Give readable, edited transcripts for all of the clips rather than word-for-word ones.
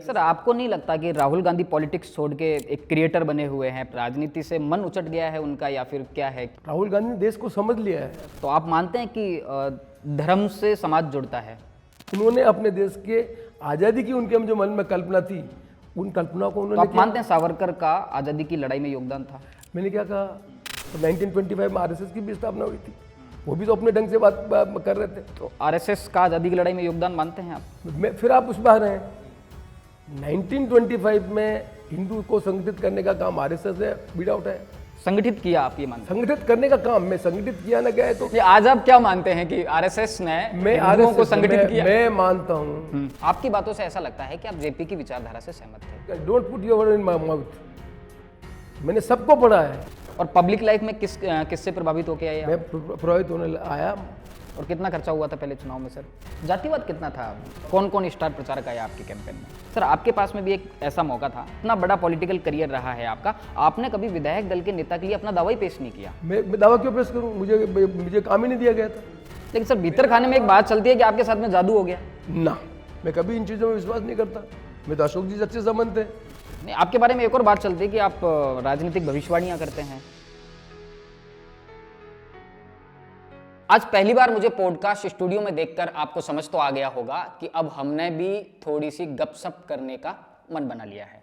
Sir आपको नहीं लगता कि राहुल गांधी पॉलिटिक्स छोड़ के एक क्रिएटर बने हुए हैं, राजनीति से मन उचट गया है उनका या फिर क्या है? राहुल गांधी ने देश को समझ लिया है। तो आप मानते हैं कि धर्म से समाज जुड़ता है? उन्होंने अपने देश के आज़ादी की उनके जो मन में कल्पना थी, उन कल्पना को तो उन्होंने आप मानते हैं सावरकर का आज़ादी की लड़ाई में योगदान था? मैंने क्या कहा, तो 1925 में आरएसएस की भी स्थापना हुई थी, वो भी तो अपने ढंग से बात कर रहे थे। तो आरएसएस का आज़ादी की लड़ाई में योगदान मानते हैं आप? फिर आप उसमें आ रहे हैं। 1925 में हिंदू को संगठित करने का काम आरएसएस ने बीड़ा उठाया। संगठित किया, आप ये मानते संगठित करने का काम मैं संगठित किया ना गया है तो हैं? आज आप क्या मानते हैं कि आरएसएस ने हिंदुओं को संगठित किया? मैं मानता हूँ। आपकी बातों से ऐसा लगता है कि आप जेपी की विचारधारा से सहमत थे? Don't put your word in my mouth. मैंने सबको पढ़ा है। और पब्लिक लाइफ में किससे प्रभावित होके आए आप? मैं प्रभावित होने आया। और कितना खर्चा हुआ था पहले चुनाव में सर? जातिवाद कितना था? कौन कौन स्टार प्रचारक आया आपके कैंपेन में? सर आपके पास में भी एक ऐसा मौका था, इतना बड़ा पॉलिटिकल करियर रहा है आपका, आपने कभी विधायक दल के नेता के लिए अपना दावा ही पेश नहीं किया। मैं दावा क्यों पेश करूं? मुझे काम ही नहीं दिया गया था। लेकिन सर भीतर खाने में एक बात चलती है कि आपके साथ में जादू हो गया ना। मैं कभी इन चीज़ों में विश्वास नहीं करता। मैं तो अशोक जी से अच्छे संबंध थे। नहीं, आपके बारे में एक और बात चलती है कि आप राजनीतिक भविष्यवाणियां करते हैं। आज पहली बार मुझे पॉडकास्ट स्टूडियो में देखकर आपको समझ तो आ गया होगा कि अब हमने भी थोड़ी सी गपशप करने का मन बना लिया है।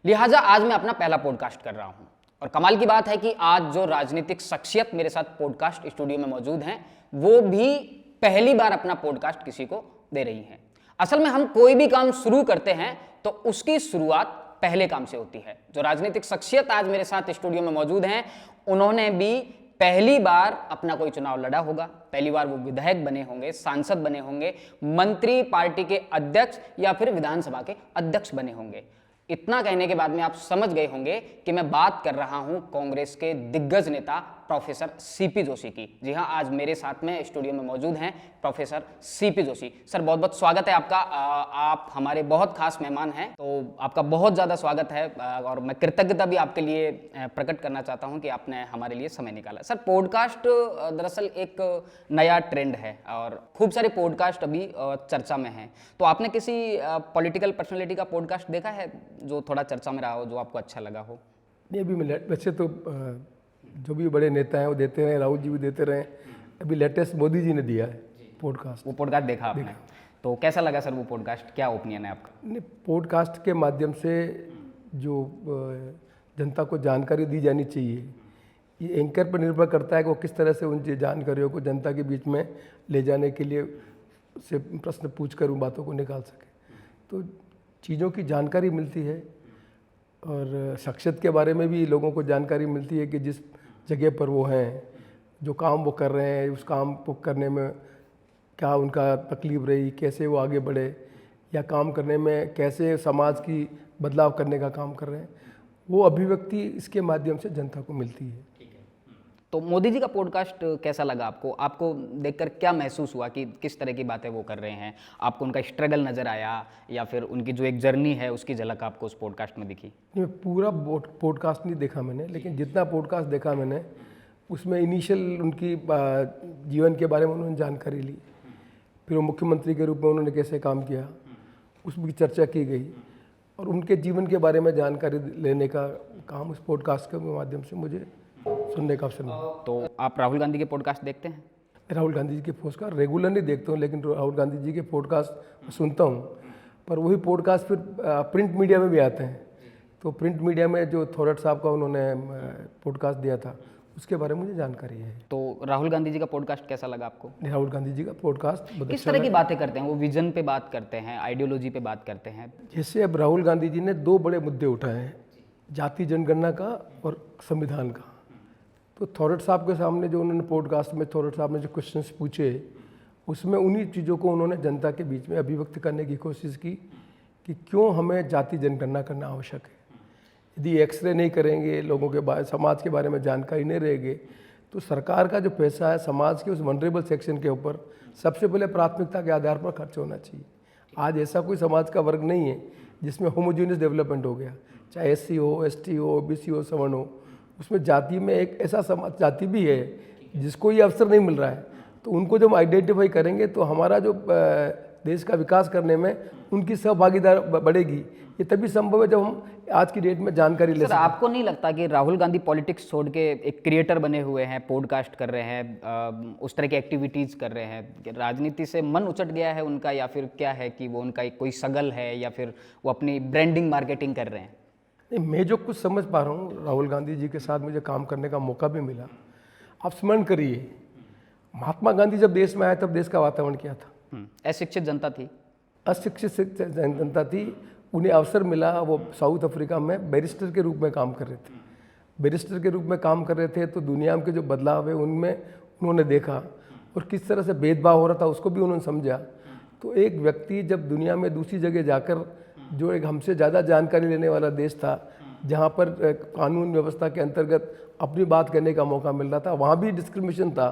लिहाजा आज मैं अपना पहला पॉडकास्ट कर रहा हूं। और कमाल की बात है कि आज जो राजनीतिक शख्सियत मेरे साथ पॉडकास्ट स्टूडियो में मौजूद हैं, वो भी पहली बार अपना पॉडकास्ट किसी को दे रही हैं। असल में हम कोई भी काम शुरू करते हैं तो उसकी शुरुआत पहले काम से होती है। जो राजनीतिक शख्सियत आज मेरे साथ स्टूडियो में मौजूद हैं, उन्होंने भी पहली बार अपना कोई चुनाव लड़ा होगा, पहली बार वो विधायक बने होंगे, सांसद बने होंगे, मंत्री, पार्टी के अध्यक्ष या फिर विधानसभा के अध्यक्ष बने होंगे। इतना कहने के बाद में आप समझ गए होंगे कि मैं बात कर रहा हूं कांग्रेस के दिग्गज नेता प्रोफेसर सीपी जोशी की। जी हां, आज मेरे साथ में स्टूडियो में मौजूद हैं प्रोफेसर सीपी जोशी। सर बहुत बहुत स्वागत है आपका। आप हमारे बहुत खास मेहमान हैं, तो आपका बहुत ज़्यादा स्वागत है और मैं कृतज्ञता भी आपके लिए प्रकट करना चाहता हूं कि आपने हमारे लिए समय निकाला। सर पॉडकास्ट दरअसल एक नया ट्रेंड है और खूब सारे पॉडकास्ट अभी चर्चा में हैं। तो आपने किसी पॉलिटिकल पर्सनैलिटी का पॉडकास्ट देखा है जो थोड़ा चर्चा में रहा हो, जो आपको अच्छा लगा हो? नहीं, अभी मैं वैसे तो जो भी बड़े नेता हैं वो देते रहे, राहुल जी भी देते रहे। अभी लेटेस्ट मोदी जी ने दिया है पॉडकास्ट। वो पॉडकास्ट देखा आपने? तो कैसा लगा सर वो पॉडकास्ट? क्या ओपिनियन है आपका? नहीं, पॉडकास्ट के माध्यम से जो जनता को जानकारी दी जानी चाहिए, ये एंकर पर निर्भर करता है कि वो किस तरह से उन जानकारियों को जनता के बीच में ले जाने के लिए से प्रश्न पूछकर उन बातों को निकाल सके। तो चीज़ों की जानकारी मिलती है और शख्सियत के बारे में भी लोगों को जानकारी मिलती है कि जिस जगह पर वो हैं, जो काम वो कर रहे हैं, उस काम को करने में क्या उनका तकलीफ रही, कैसे वो आगे बढ़े, या काम करने में कैसे समाज की बदलाव करने का काम कर रहे हैं, वो अभिव्यक्ति इसके माध्यम से जनता को मिलती है। तो मोदी जी का पॉडकास्ट कैसा लगा आपको? आपको देखकर क्या महसूस हुआ कि किस तरह की बातें वो कर रहे हैं? आपको उनका स्ट्रगल नज़र आया या फिर उनकी जो एक जर्नी है उसकी झलक आपको उस पॉडकास्ट में दिखी? नहीं, पूरा पॉडकास्ट नहीं देखा मैंने, लेकिन जितना पॉडकास्ट देखा मैंने उसमें इनिशियल उनकी जीवन के बारे में उन्होंने जानकारी ली। फिर वो मुख्यमंत्री के रूप में उन्होंने कैसे काम किया उसकी चर्चा की गई और उनके जीवन के बारे में जानकारी लेने का काम उस पॉडकास्ट के माध्यम से मुझे सुनने का अवसर मिला। तो आप राहुल गांधी के पॉडकास्ट देखते हैं? राहुल गांधी जी के पॉडकास्ट रेगुलर नहीं देखता हूँ, लेकिन राहुल गांधी जी के पॉडकास्ट सुनता हूँ। पर वही पॉडकास्ट फिर प्रिंट मीडिया में भी आते हैं। तो प्रिंट मीडिया में जो थोरट साहब का उन्होंने पॉडकास्ट दिया था उसके बारे में मुझे जानकारी है। तो राहुल गांधी जी का पॉडकास्ट कैसा लगा आपको? राहुल गांधी जी का पॉडकास्ट किस तरह की बातें करते हैं वो? विजन पे बात करते हैं, आइडियोलॉजी पे बात करते हैं? जैसे अब राहुल गांधी जी ने दो बड़े मुद्दे उठाए हैं, जाति जनगणना का और संविधान का। तो थोरट साहब के सामने जो उन्होंने पॉडकास्ट में थोरट साहब ने जो क्वेश्चंस पूछे, उसमें उन्हीं चीज़ों को उन्होंने जनता के बीच में अभिव्यक्त करने की कोशिश की कि क्यों हमें जाति जनगणना करना आवश्यक है। यदि एक्सरे नहीं करेंगे, लोगों के बारे समाज के बारे में जानकारी नहीं रहेगी, तो सरकार का जो पैसा है समाज के उस वनरेबल सेक्शन के ऊपर सबसे पहले प्राथमिकता के आधार पर खर्च होना चाहिए। आज ऐसा कोई समाज का वर्ग नहीं है जिसमें होमोजीनियस डेवलपमेंट हो गया, चाहे SC हो, ST हो, OBC हो, सवर्ण हो। उसमें जाति में एक ऐसा समाज जाति भी है जिसको ये अवसर नहीं मिल रहा है। तो उनको जब आइडेंटिफाई करेंगे तो हमारा जो देश का विकास करने में उनकी सहभागीदार बढ़ेगी। ये तभी संभव है जब हम आज की डेट में जानकारी ले सर आपको नहीं लगता कि राहुल गांधी पॉलिटिक्स छोड़ के एक क्रिएटर बने हुए हैं, पॉडकास्ट कर रहे हैं, उस तरह की एक्टिविटीज कर रहे हैं, कि राजनीति से मन उचट गया है उनका, या फिर क्या है कि वो उनका एक कोई सगल है, या फिर वो अपनी ब्रांडिंग मार्केटिंग कर रहे हैं? नहीं, मैं जो कुछ समझ पा रहा हूँ, राहुल गांधी जी के साथ मुझे काम करने का मौका भी मिला। आप स्मरण करिए, महात्मा गांधी जब देश में आए तब देश का वातावरण क्या था? अशिक्षित जनता थी, अशिक्षित जनता थी। उन्हें अवसर मिला, वो साउथ अफ्रीका में बैरिस्टर के रूप में काम कर रहे थे। बैरिस्टर के रूप में काम कर रहे थे तो दुनिया के जो बदलाव है उनमें उन्होंने देखा, और किस तरह से भेदभाव हो रहा था उसको भी उन्होंने समझा। तो एक व्यक्ति जब दुनिया में दूसरी जगह जाकर, जो एक हमसे ज़्यादा जानकारी लेने वाला देश था, जहाँ पर कानून व्यवस्था के अंतर्गत अपनी बात करने का मौका मिल रहा था, वहाँ भी डिस्क्रिमिनेशन था।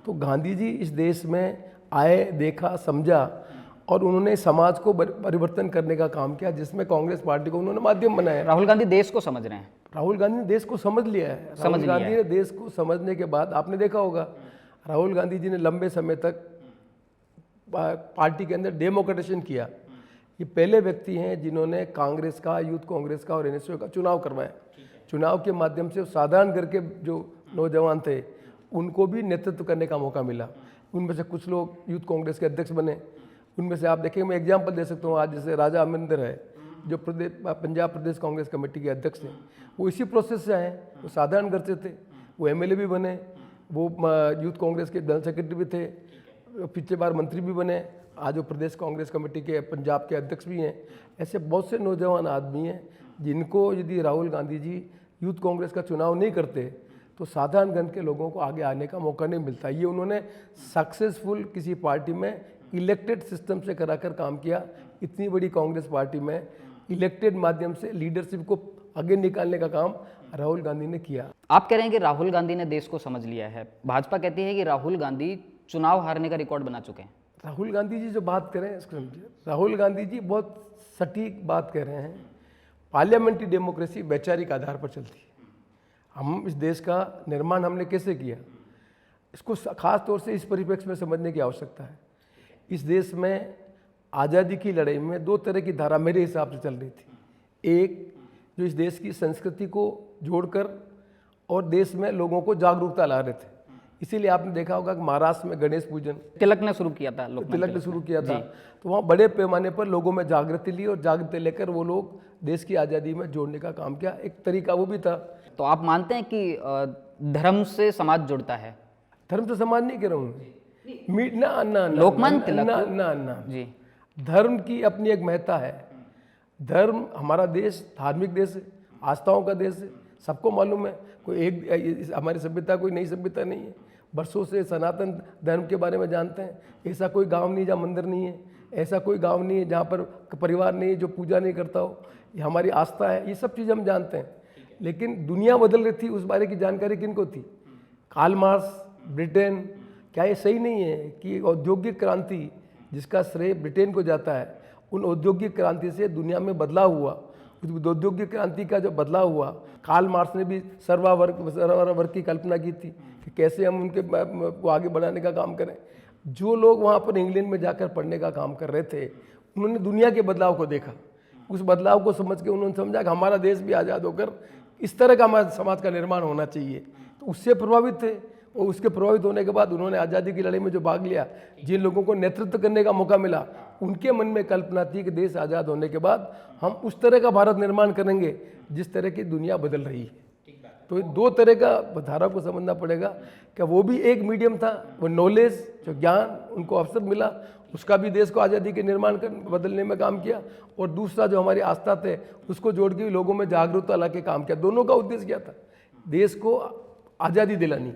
तो गांधी जी इस देश में आए, देखा, समझा, और उन्होंने समाज को परिवर्तन करने का काम किया, जिसमें कांग्रेस पार्टी को उन्होंने माध्यम बनाया। राहुल गांधी देश को समझ रहे हैं। राहुल गांधी ने देश को समझ लिया है। राहुल गांधी ने देश को समझने के बाद आपने देखा होगा, राहुल गांधी जी ने लंबे समय तक पार्टी के अंदर डेमोक्रेटाइजेशन किया। ये पहले व्यक्ति हैं जिन्होंने कांग्रेस का, यूथ कांग्रेस का और एनएसयू का चुनाव करवाया। चुनाव के माध्यम से साधारण घर के जो नौजवान थे उनको भी नेतृत्व करने का मौका मिला। उनमें से कुछ लोग यूथ कांग्रेस के अध्यक्ष बने। उनमें से आप देखें, मैं एग्जाम्पल दे सकता हूँ, आज जैसे राजा अमरिंदर है जो पंजाब प्रदेश कांग्रेस कमेटी के अध्यक्ष हैं, वो इसी प्रोसेस से आए। वो साधारण घर से थे, वो एमएलए भी बने, वो यूथ कांग्रेस के जनरल सेक्रेटरी भी थे, पिछले बार मंत्री भी बने, आज वो प्रदेश कांग्रेस कमेटी के पंजाब के अध्यक्ष भी हैं। ऐसे बहुत से नौजवान आदमी हैं जिनको यदि राहुल गांधी जी यूथ कांग्रेस का चुनाव नहीं करते तो साधारण गण के लोगों को आगे आने का मौका नहीं मिलता। ये उन्होंने सक्सेसफुल किसी पार्टी में इलेक्टेड सिस्टम से कराकर काम किया। इतनी बड़ी कांग्रेस पार्टी में इलेक्टेड माध्यम से लीडरशिप को आगे निकालने का काम राहुल गांधी ने किया। आप कह रहे हैं कि राहुल गांधी ने देश को समझ लिया है। भाजपा कहती है कि राहुल गांधी चुनाव हारने का रिकॉर्ड बना चुके हैं। राहुल गांधी जी जो बात कर रहे हैं इसको समझिए, राहुल गांधी जी बहुत सटीक बात कह रहे हैं। पार्लियामेंट्री डेमोक्रेसी वैचारिक आधार पर चलती है। हम इस देश का निर्माण हमने कैसे किया, इसको खास तौर से इस परिप्रेक्ष्य में समझने की आवश्यकता है। इस देश में आज़ादी की लड़ाई में दो तरह की धारा मेरे हिसाब से चल रही थी। एक जो इस देश की संस्कृति को जोड़कर और देश में लोगों को जागरूकता ला रहे थे। इसीलिए आपने देखा होगा कि महाराष्ट्र में गणेश पूजन तिलक ने शुरू किया था, तिलक ने शुरू किया था, तो वहाँ बड़े पैमाने पर लोगों में जागृति ली और जागृति लेकर वो लोग देश की आज़ादी में जोड़ने का काम किया। एक तरीका वो भी था। तो आप मानते हैं कि धर्म से समाज जुड़ता है? धर्म से समाज नहीं कह रहा हूँ, ना लोकमान्य तिलक ना जी, धर्म की अपनी एक महत्ता है। धर्म, हमारा देश धार्मिक देश है, आस्थाओं का देश है, सबको मालूम है। कोई एक हमारी सभ्यता कोई नई सभ्यता नहीं है। बरसों से सनातन धर्म के बारे में जानते हैं। ऐसा कोई गांव नहीं जहाँ मंदिर नहीं है, ऐसा कोई गांव नहीं है जहाँ पर परिवार नहीं है जो पूजा नहीं करता हो। ये हमारी आस्था है, ये सब चीज़ हम जानते हैं। लेकिन दुनिया बदल रही थी, उस बारे की जानकारी किनको थी? Karl Marx, Britain. क्या ये सही नहीं है कि औद्योगिक क्रांति जिसका श्रेय ब्रिटेन को जाता है, उन औद्योगिक क्रांति से दुनिया में बदलाव हुआ। औद्योगिक क्रांति का जो बदलाव हुआ, कार्ल मार्क्स ने भी सर्ववर्ग की कल्पना की थी कि कैसे हम उनके को आगे बढ़ाने का काम करें। जो लोग वहाँ पर इंग्लैंड में जाकर पढ़ने का काम कर रहे थे, उन्होंने दुनिया के बदलाव को देखा। उस बदलाव को समझ के उन्होंने समझा कि हमारा देश भी आज़ाद होकर इस तरह का हमारे समाज का निर्माण होना चाहिए। तो उससे प्रभावित थे, और उसके प्रभावित होने के बाद उन्होंने आज़ादी की लड़ाई में जो भाग लिया, जिन लोगों को नेतृत्व करने का मौका मिला, उनके मन में कल्पना थी कि देश आज़ाद होने के बाद हम उस तरह का भारत निर्माण करेंगे जिस तरह की दुनिया बदल रही है। तो दो तरह का धारा को समझना पड़ेगा कि वो भी एक मीडियम था, वो नॉलेज, जो ज्ञान उनको अवसर मिला, उसका भी देश को आज़ादी के निर्माण कर बदलने में काम किया। और दूसरा जो हमारी आस्था थे उसको जोड़ के लोगों में जागरूकता ला के काम किया। दोनों का उद्देश्य क्या था? देश को आज़ादी दिलानी।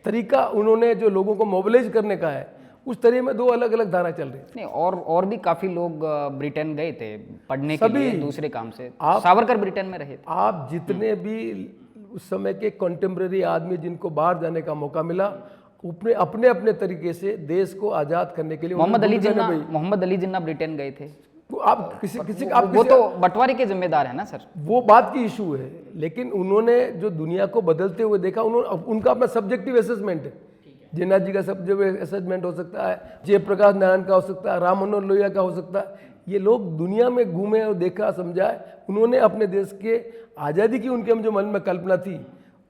तरीका उन्होंने जो लोगों को मोबिलाइज करने का है, उस तरह में दो अलग अलग धारा चल रही थी। नहीं, और भी काफी लोग ब्रिटेन गए थे पढ़ने के लिए, दूसरे काम से। सावरकर ब्रिटेन में रहे थे। आप जितने भी उस समय के कंटेम्प्रेरी आदमी जिनको बाहर जाने का मौका मिला, अपने अपने तरीके से देश को आज़ाद करने के लिए मोहम्मद अली जिन्ना ब्रिटेन गए थे। आप किसी वो तो बंटवारे के जिम्मेदार है ना सर, वो बात की इशू है। लेकिन उन्होंने जो दुनिया को बदलते हुए देखा, उनका अपना सब्जेक्टिव असेसमेंट है। जिन्ना जी का सब जो असेसमेंट हो सकता है, जयप्रकाश नारायण का हो सकता है, राम मनोहर लोहिया का हो सकता है। ये लोग दुनिया में घूमे और देखा समझा है, उन्होंने अपने देश के आज़ादी की उनके जो मन में कल्पना थी,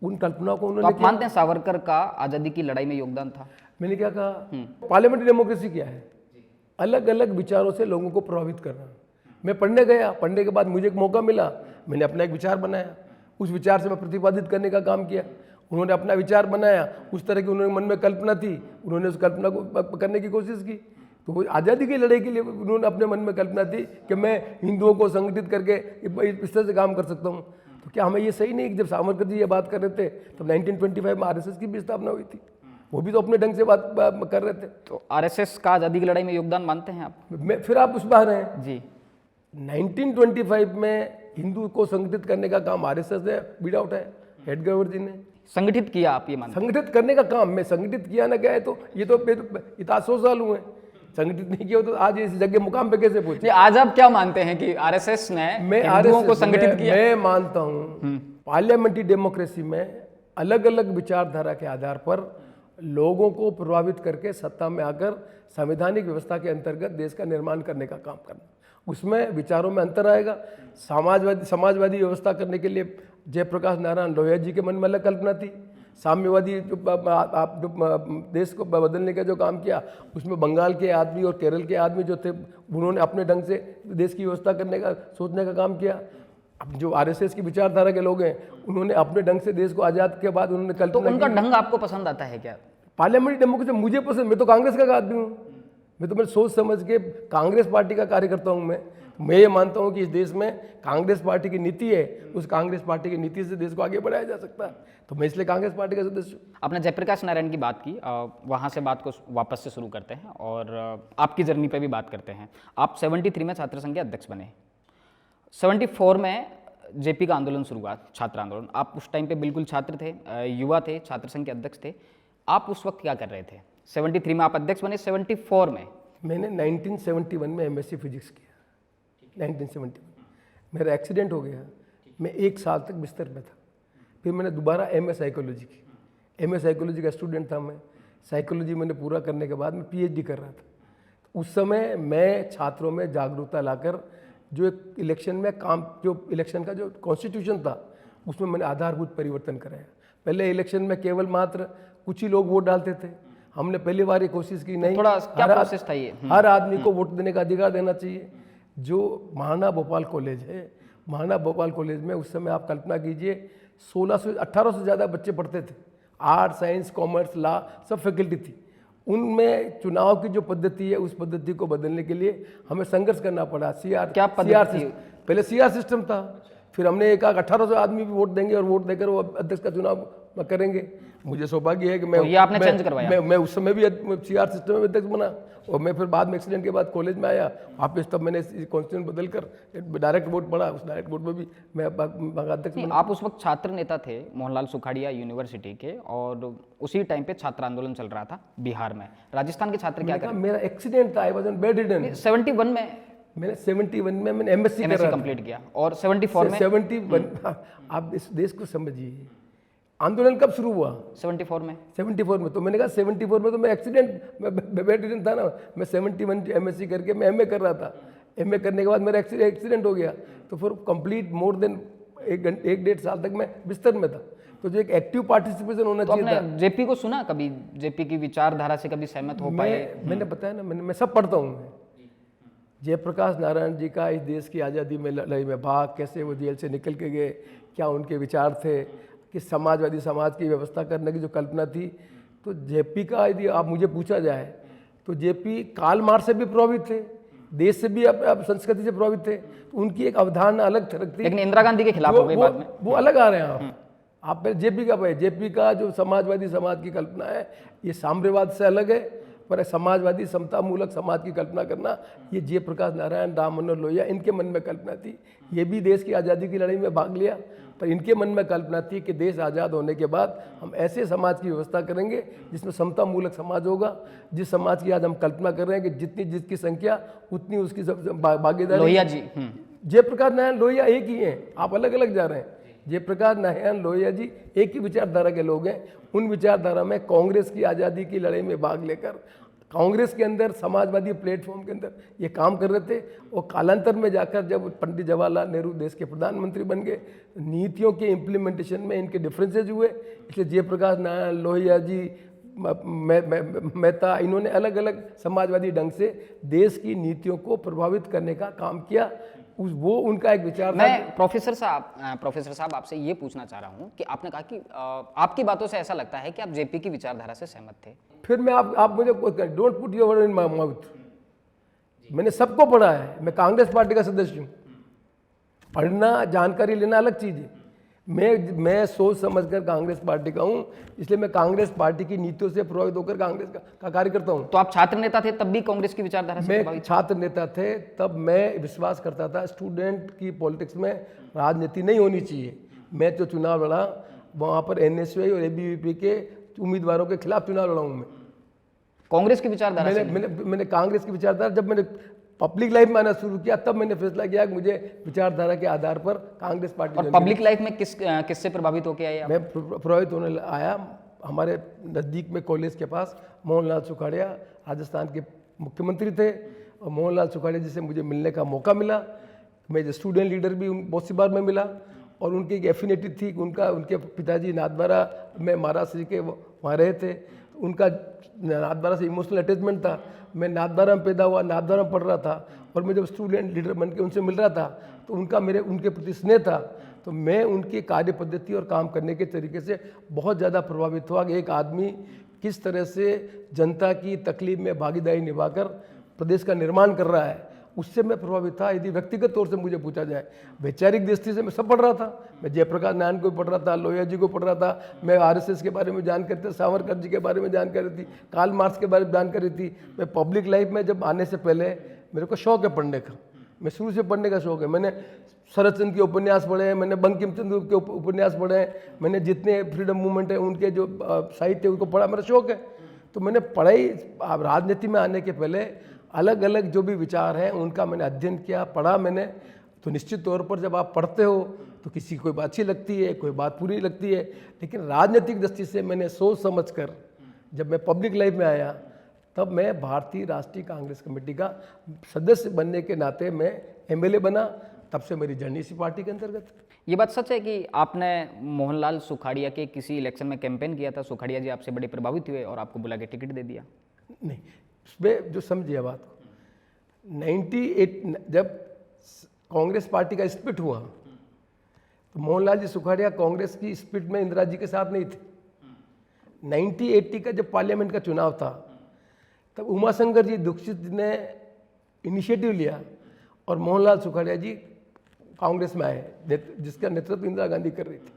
उन कल्पना को तो उन्होंने आप मानते हैं सावरकर का आजादी की लड़ाई में योगदान था? मैंने क्या कहा, पार्लियामेंट्री डेमोक्रेसी क्या है? अलग अलग विचारों से लोगों को प्रभावित करना। मैं पढ़ने गया, पढ़ने के बाद मुझे एक मौका मिला, मैंने अपना एक विचार बनाया, उस विचार से मैं प्रतिपादित करने का काम किया। उन्होंने अपना विचार बनाया, उस तरह की उन्होंने मन में कल्पना थी, उन्होंने उस कल्पना को करने की कोशिश की। तो वो आज़ादी की लड़ाई के लिए उन्होंने अपने मन में कल्पना थी कि मैं हिंदुओं को संगठित करके इस तरह से काम कर सकता हूँ। तो क्या हमें ये सही नहीं कि जब सावरकर जी ये बात कर रहे थे तब 1925 में आरएसएस की भी स्थापना हुई थी, वो भी तो अपने ढंग से बात कर रहे थे। तो आरएसएस का आजादी की लड़ाई में योगदान मानते हैं आप? फिर आप उस बाहर हैं जी। 1925 में हिंदू को संगठित करने का काम आरएसएस ने बीड़ा उठाया, एडगर जी ने संगठित किया, आप ये मानते हैं? संगठित करने का काम, मैं संगठित किया ना क्या है, तो ये तो 100 साल हुए संगठित नहीं किया, तो आज इस जगह मुकाम पे कैसे पहुंचे? आज आप क्या मानते हैं कि आरएसएस ने हिंदुओं को संगठित किया? मैं मानता हूँ पार्लियामेंट्री डेमोक्रेसी में अलग अलग विचारधारा के आधार पर लोगों को प्रभावित करके सत्ता में आकर संवैधानिक व्यवस्था के अंतर्गत देश का निर्माण करने का काम करना, उसमें विचारों में अंतर आएगा। समाजवादी व्यवस्था करने के लिए जयप्रकाश नारायण लोहिया जी के मन में अलग कल्पना थी। साम्यवादी जो देश को बदलने का जो काम किया, उसमें बंगाल के आदमी और केरल के आदमी जो थे, उन्होंने अपने ढंग से देश की व्यवस्था करने का सोचने का काम किया। अब जो आरएसएस की विचारधारा के लोग हैं, उन्होंने अपने ढंग से देश को आज़ाद के बाद उन्होंने तो कल्पना उनका ढंग आपको पसंद आता है क्या? पार्लियामेंट्री डेमोक्रेसी मुझे पसंद, मैं तो कांग्रेस का आदमी हूँ, मैं तो सोच समझ के कांग्रेस पार्टी का कार्यकर्ता हूँ। मैं ये मानता हूँ कि इस देश में कांग्रेस पार्टी की नीति है, उस कांग्रेस पार्टी की नीति से देश को आगे बढ़ाया जा सकता है, तो मैं इसलिए कांग्रेस पार्टी का सदस्य हूँ। आपने जयप्रकाश नारायण की बात की, वहाँ से बात को वापस से शुरू करते हैं और आपकी जर्नी पे भी बात करते हैं। आप 73 में छात्र संघ के अध्यक्ष बने, 74 में जेपी का आंदोलन शुरू हुआ, छात्र आंदोलन। आप उस टाइम पे बिल्कुल छात्र थे, युवा थे, छात्र संघ के अध्यक्ष थे। आप उस वक्त क्या कर रहे थे? 73 में आप अध्यक्ष बने, 74 में मैंने 1971 में एमएससी फिजिक्स किया। 1971 मेरा एक्सीडेंट हो गया, मैं 1 साल तक बिस्तर में था। फिर मैंने दोबारा एमए साइकोलॉजी की, एमए साइकोलॉजी का स्टूडेंट था मैं। साइकोलॉजी मैंने पूरा करने के बाद मैं पीएचडी कर रहा था। उस समय मैं छात्रों में जागरूकता लाकर जो एक इलेक्शन में काम, जो इलेक्शन का जो कॉन्स्टिट्यूशन था, उसमें मैंने आधारभूत परिवर्तन कराया। पहले इलेक्शन में केवल मात्र कुछ ही लोग वोट डालते थे, हमने पहली बार ये कोशिश की नहीं, थोड़ा क्या प्रोसेस था ये? हर आदमी को वोट देने का अधिकार देना चाहिए। जो महाना भोपाल कॉलेज है, महाना भोपाल कॉलेज में उस समय आप कल्पना कीजिए 1800 से ज़्यादा बच्चे पढ़ते थे। आर्ट, साइंस, कॉमर्स, लॉ सब फैकल्टी थी। उनमें चुनाव की जो पद्धति है, उस पद्धति को बदलने के लिए हमें संघर्ष करना पड़ा। क्या पद्धति थी? पहले सीआर सिस्टम था, फिर हमने एक 1800 आदमी भी वोट देंगे और वोट देकर वो अध्यक्ष का चुनाव करेंगे। मुझे सौभाग्य है कि मैं, तो ये आपने चेंज करवाया? मैं उस समय भी सीआर सिस्टम में अध्यक्ष बना, और मैं फिर बाद में एक्सीडेंट के बाद कॉलेज में आया वापस, तब मैंने कॉन्स्टिट्यूशन बदल कर डायरेक्ट वोट पढ़ा। उस डायरेक्ट वोट में भी मैं अध्यक्ष बना। आप उस वक्त छात्र नेता थे मोहनलाल सुखाड़िया यूनिवर्सिटी के, और उसी टाइम पे छात्र आंदोलन चल रहा था बिहार में। राजस्थान के छात्र क्या करें? मेरा एक्सीडेंट था, I was on bed ridden. 71 में मैंने 71 में मैंने एमएससी कंप्लीट किया, और 74 में 71। आप इस देश को समझिए, आंदोलन कब शुरू हुआ? 74 में। 74 में, तो मैंने कहा 74 में तो मैं एक्सीडेंट बेड रिडन था ना। मैं 71 एमएससी करके मैं एमए कर रहा था। एमए करने के बाद मेरा एक्सीडेंट हो गया, तो फिर कंप्लीट मोर देन 1-1.5 साल तक मैं बिस्तर में था। तो जो एक एक्टिव पार्टिसिपेशन होना चाहिए था। जेपी को सुना कभी? जेपी की विचारधारा से कभी सहमत हो पाए? मैंने बताया ना, मैं सब पढ़ता हूँ। जयप्रकाश नारायण जी का इस देश की आज़ादी में लड़ाई में भाग, कैसे वो जेल से निकल के गए, क्या उनके विचार थे, कि समाजवादी समाज की व्यवस्था करने की जो कल्पना थी। तो जेपी का यदि आप मुझे पूछा जाए तो जेपी कार्ल मार्क्स से भी प्रभावित थे, देश से भी अब संस्कृति से प्रभावित थे। तो उनकी एक अवधारणा अलग थी, लेकिन इंदिरा गांधी के खिलाफ हो गई बाद में। वो अलग आ रहे हैं आप पहले जेपी का भाई। जेपी का जो समाजवादी समाज की कल्पना है, ये साम्यवाद से अलग है, पर समाजवादी समतामूलक समाज की कल्पना करना, ये जयप्रकाश नारायण, राम मनोहर लोहिया, इनके मन में कल्पना थी। ये भी देश की आज़ादी की लड़ाई में भाग लिया, पर इनके मन में कल्पना थी कि देश आज़ाद होने के बाद हम ऐसे समाज की व्यवस्था करेंगे जिसमें समतामूलक समाज होगा। जिस समाज की आज हम कल्पना कर रहे हैं कि जितनी जिसकी संख्या उतनी उसकी भागीदारी। लोहिया जी जयप्रकाश नारायण लोहिया एक ही हैं, आप अलग अलग जा रहे हैं। जयप्रकाश नारायण लोहिया जी एक ही विचारधारा के लोग हैं। उन विचारधारा में कांग्रेस की आज़ादी की लड़ाई में भाग लेकर कांग्रेस के अंदर समाजवादी प्लेटफॉर्म के अंदर ये काम कर रहे थे, और कालांतर में जाकर जब पंडित जवाहरलाल नेहरू देश के प्रधानमंत्री बन गए, नीतियों के इम्प्लीमेंटेशन में इनके डिफरेंसेज हुए। इसलिए जयप्रकाश नारायण लोहिया जी, मेहता, इन्होंने अलग अलग समाजवादी ढंग से देश की नीतियों को प्रभावित करने का काम किया। वो उनका एक विचार था। मैं प्रोफेसर साहब आपसे ये पूछना चाह रहा हूँ कि आपने कहा कि आपकी बातों से ऐसा लगता है कि आप जेपी की विचारधारा से सहमत थे। फिर मैं आप मुझे don't put your word in my mouth. मैंने सबको पढ़ा है, मैं कांग्रेस पार्टी का सदस्य हूँ। पढ़ना, जानकारी लेना अलग चीज़ है। मैं सोच समझकर कांग्रेस पार्टी का हूँ, इसलिए मैं कांग्रेस पार्टी की नीतियों से प्रभावित होकर कांग्रेस का कार्य करता हूँ। तो आप छात्र नेता थे तब भी कांग्रेस की विचारधारा से मैं प्रभावित? छात्र नेता थे तब मैं विश्वास करता था स्टूडेंट की पॉलिटिक्स में राजनीति नहीं होनी चाहिए। मैं जो चुनाव लड़ा वहाँ पर एनएसयूआई और एबीवीपी के उम्मीदवारों के खिलाफ चुनाव लड़ा हूँ। मैं कांग्रेस की विचारधारा से? मैंने कांग्रेस की विचारधारा, जब मैंने पब्लिक लाइफ में आना शुरू किया तब मैंने फैसला किया कि मुझे विचारधारा के आधार पर कांग्रेस पार्टी। और पब्लिक लाइफ में किससे प्रभावित होकर आए आप? मैं प्रभावित होने आया, हमारे नज़दीक में कॉलेज के पास मोहनलाल सुखाड़िया राजस्थान के मुख्यमंत्री थे, और मोहनलाल सुखाड़िया जी से मुझे मिलने का मौका मिला। मैं जो स्टूडेंट लीडर भी बहुत सी बार में मिला, और उनकी एक एफिनिटी थी। उनके पिताजी नाथद्वारा में महाराष्ट्र के वहाँ रहे थे, उनका नाथद्वारा से इमोशनल अटैचमेंट था। मैं नाथद्वारा में पैदा हुआ, नाथद्वारा में पढ़ रहा था, और मैं जब स्टूडेंट लीडर बन के उनसे मिल रहा था तो उनके प्रति स्नेह था। तो मैं उनकी कार्य पद्धति और काम करने के तरीके से बहुत ज़्यादा प्रभावित हुआ कि एक आदमी किस तरह से जनता की तकलीफ में भागीदारी निभाकर प्रदेश का निर्माण कर रहा है, उससे मैं प्रभावित था। यदि व्यक्तिगत तौर से मुझे पूछा जाए, वैचारिक दृष्टि से मैं सब पढ़ रहा था। मैं जयप्रकाश नारायण को पढ़ रहा था, लोहिया जी को पढ़ रहा था, मैं आरएसएस के बारे में जानकारी थी, सावरकर जी के बारे में जानकारी थी, कार्ल मार्क्स के बारे में जानकारी थी। मैं पब्लिक लाइफ में जब आने से पहले मेरे को शौक है पढ़ने का, मैं शुरू से पढ़ने का शौक है। मैंने शरद चंद्र के उपन्यास पढ़े हैं, मैंने बंकिम चंद्र के उपन्यास पढ़े हैं, मैंने जितने फ्रीडम मूवमेंट है उनके जो साहित्य उनको पढ़ा, मेरा शौक है। तो मैंने पढ़ाई, राजनीति में आने के पहले अलग अलग जो भी विचार हैं उनका मैंने अध्ययन किया, पढ़ा मैंने। तो निश्चित तौर पर जब आप पढ़ते हो तो किसी कोई बात अच्छी लगती है, कोई बात बुरी लगती है, लेकिन राजनीतिक दृष्टि से मैंने सोच समझकर जब मैं पब्लिक लाइफ में आया तब मैं भारतीय राष्ट्रीय कांग्रेस कमेटी का सदस्य बनने के नाते मैं एमएलए बना। तब से मेरी जर्नी इसी पार्टी के अंतर्गत। ये बात सच है कि आपने मोहनलाल सुखाड़िया के किसी इलेक्शन में कैंपेन किया था, सुखाड़िया जी आपसे बड़े प्रभावित हुए और आपको बुला के टिकट दे दिया? नहीं, उसमें जो समझिए बात को, 98 जब कांग्रेस पार्टी का स्प्लिट हुआ तो मोहनलाल जी सुखाड़िया कांग्रेस की स्प्लिट में इंदिरा जी के साथ नहीं थे। 1980 का जब पार्लियामेंट का चुनाव था तब उमाशंकर जी दीक्षित ने इनिशिएटिव लिया और मोहनलाल सुखाड़िया जी कांग्रेस में आए, जिसका नेतृत्व इंदिरा गांधी कर रही थी।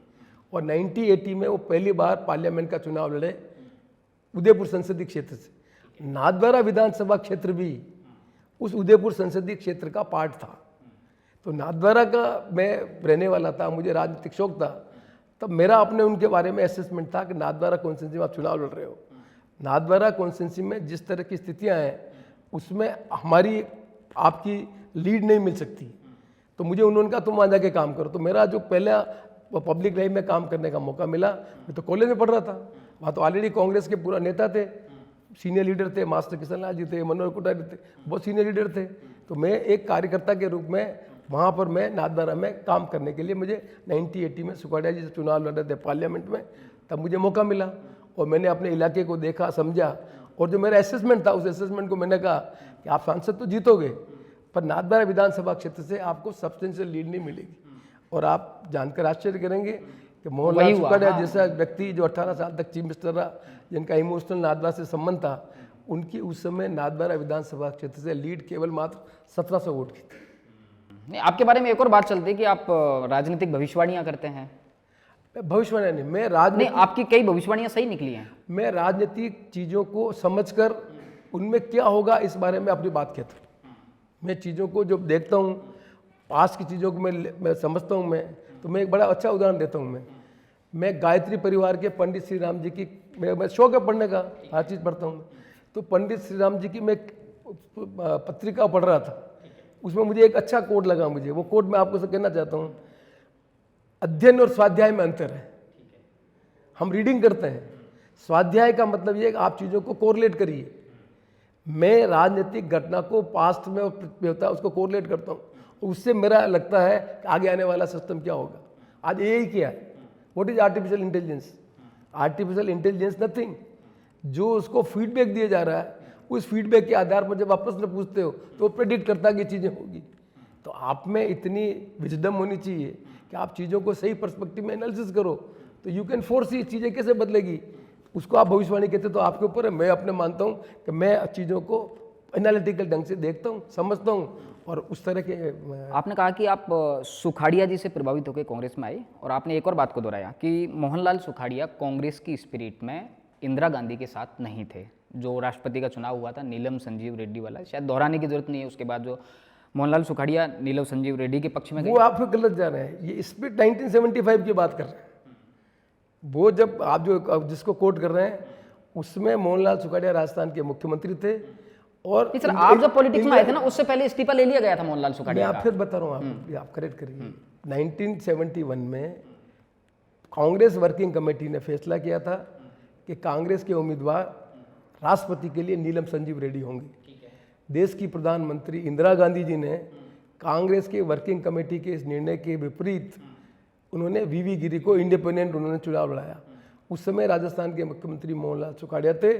और 1980 में वो पहली बार पार्लियामेंट का चुनाव लड़े उदयपुर संसदीय क्षेत्र से। नाथद्वारा विधानसभा क्षेत्र भी उस उदयपुर संसदीय क्षेत्र का पार्ट था। तो नाथद्वारा का मैं रहने वाला था, मुझे राजनीतिक शौक था। तब मेरा अपने उनके बारे में असेसमेंट था कि नाथद्वारा कॉन्स्टिट्यूंसी में आप चुनाव लड़ रहे हो, नाथद्वारा कॉन्स्टिट्यूंसी में जिस तरह की स्थितियां हैं उसमें हमारी आपकी लीड नहीं मिल सकती। तो मुझे उन्होंने कहा तुम वहाँ जाके काम करो। तो मेरा जो पहला पब्लिक लाइफ में काम करने का मौका मिला, मैं तो कॉलेज में पढ़ रहा था, वहाँ तो ऑलरेडी कांग्रेस के पूरा नेता थे, सीनियर लीडर थे, मास्टर किशन लाल जी थे, मनोहर कोठारी थे, बहुत सीनियर लीडर थे। तो मैं एक कार्यकर्ता के रूप में वहाँ पर मैं नाथद्वारा में काम करने के लिए मुझे 1980 में सुखाड़िया जी से चुनाव लड़ रहे थे पार्लियामेंट में, तब मुझे मौका मिला और मैंने अपने इलाके को देखा, समझा। और जो मेरा असेसमेंट था उस असेसमेंट को मैंने कहा कि आप सांसद तो जीतोगे पर नाथद्वारा विधानसभा क्षेत्र से आपको सब्सटेंशियल लीड नहीं मिलेगी। और आप जानकर आश्चर्य करेंगे कि मोहनलाल सुखाड़िया जैसा व्यक्ति जो 18 साल तक चीफ मिनिस्टर रहा, जिनका इमोशनल नाथद्वारा से संबंध था, उनकी उस समय नाथद्वारा विधानसभा क्षेत्र से लीड केवल मात्र 1700 वोट की थी। आपके बारे में एक और बात चलती है कि आप राजनीतिक भविष्यवाणियां करते हैं। भविष्यवाणी नहीं, मैं राजनीति, आपकी कई भविष्यवाणियां सही निकली हैं। मैं राजनीतिक चीज़ों को समझकर उनमें क्या होगा इस बारे में अपनी बात कहता हूँ। मैं चीज़ों को जब देखता हूँ, पास की चीज़ों को मैं समझता हूँ। तो मैं एक बड़ा अच्छा उदाहरण देता हूँ। मैं गायत्री परिवार के पंडित श्री राम जी की, मैं शौक है पढ़ने का, हर चीज़ पढ़ता हूँ। तो पंडित श्री राम जी की मैं पत्रिका पढ़ रहा था, उसमें मुझे एक अच्छा कोट लगा। मुझे वो कोट मैं आपको से कहना चाहता हूँ। अध्ययन और स्वाध्याय में अंतर है। हम रीडिंग करते हैं, स्वाध्याय का मतलब ये है कि आप चीज़ों को कोरिलेट करिए। मैं राजनीतिक घटना को पास्ट में होता है उसको कोरिलेट करता हूँ, उससे मेरा लगता है कि आगे आने वाला सिस्टम क्या होगा। आज यही क्या है, what is artificial intelligence? Artificial intelligence nothing. जो उसको फीडबैक दिया जा रहा है, उस फीडबैक के आधार पर जब आप प्रश्न पूछते हो तो वो प्रेडिक्ट करता है कि चीज़ें होगी। तो आप में इतनी विजडम होनी चाहिए कि आप चीज़ों को सही पर्सपेक्टिव में एनालिसिस करो, तो यू कैन फोरसी चीज़ें कैसे बदलेगी, उसको आप भविष्यवाणी कहते तो आपके ऊपर है। मैं अपने मानता हूँ कि मैं चीज़ों को एनालिटिकल ढंग से देखता हूँ, समझता हूँ, और उस तरह के आपने कहा कि आप सुखाड़िया जी से प्रभावित होकर कांग्रेस में आए, और आपने एक और बात को दोहराया कि मोहनलाल सुखाड़िया कांग्रेस की स्पिरिट में इंदिरा गांधी के साथ नहीं थे। जो राष्ट्रपति का चुनाव हुआ था नीलम संजीव रेड्डी वाला, शायद दोहराने की जरूरत नहीं है, उसके बाद जो मोहनलाल सुखाड़िया नीलम संजीव रेड्डी के पक्ष में गए। वो आप गलत जा रहे हैं। ये स्पिरिट 1975 की बात कर रहे हैं। वो जब आप जो जिसको कोट कर रहे हैं उसमें मोहनलाल सुखाड़िया राजस्थान के मुख्यमंत्री थे। और नहीं सर, आप जब पॉलिटिक्स में आए थे ना, उससे पहले इस्तीफा ले लिया गया था मोहनलाल मैं सुखाड़िया आप फिर बता रहा हूँ, आप करेक्ट करिए। 1971 में कांग्रेस वर्किंग कमेटी ने फैसला किया था कि कांग्रेस के उम्मीदवार राष्ट्रपति के लिए नीलम संजीव रेड्डी होंगे। देश की प्रधानमंत्री इंदिरा गांधी जी ने कांग्रेस के वर्किंग कमेटी के इस निर्णय के विपरीत उन्होंने वीवी गिरी को इंडिपेंडेंट उन्होंने चुनाव लड़ाया। उस समय राजस्थान के मुख्यमंत्री मोहनलाल सुखाड़िया थे।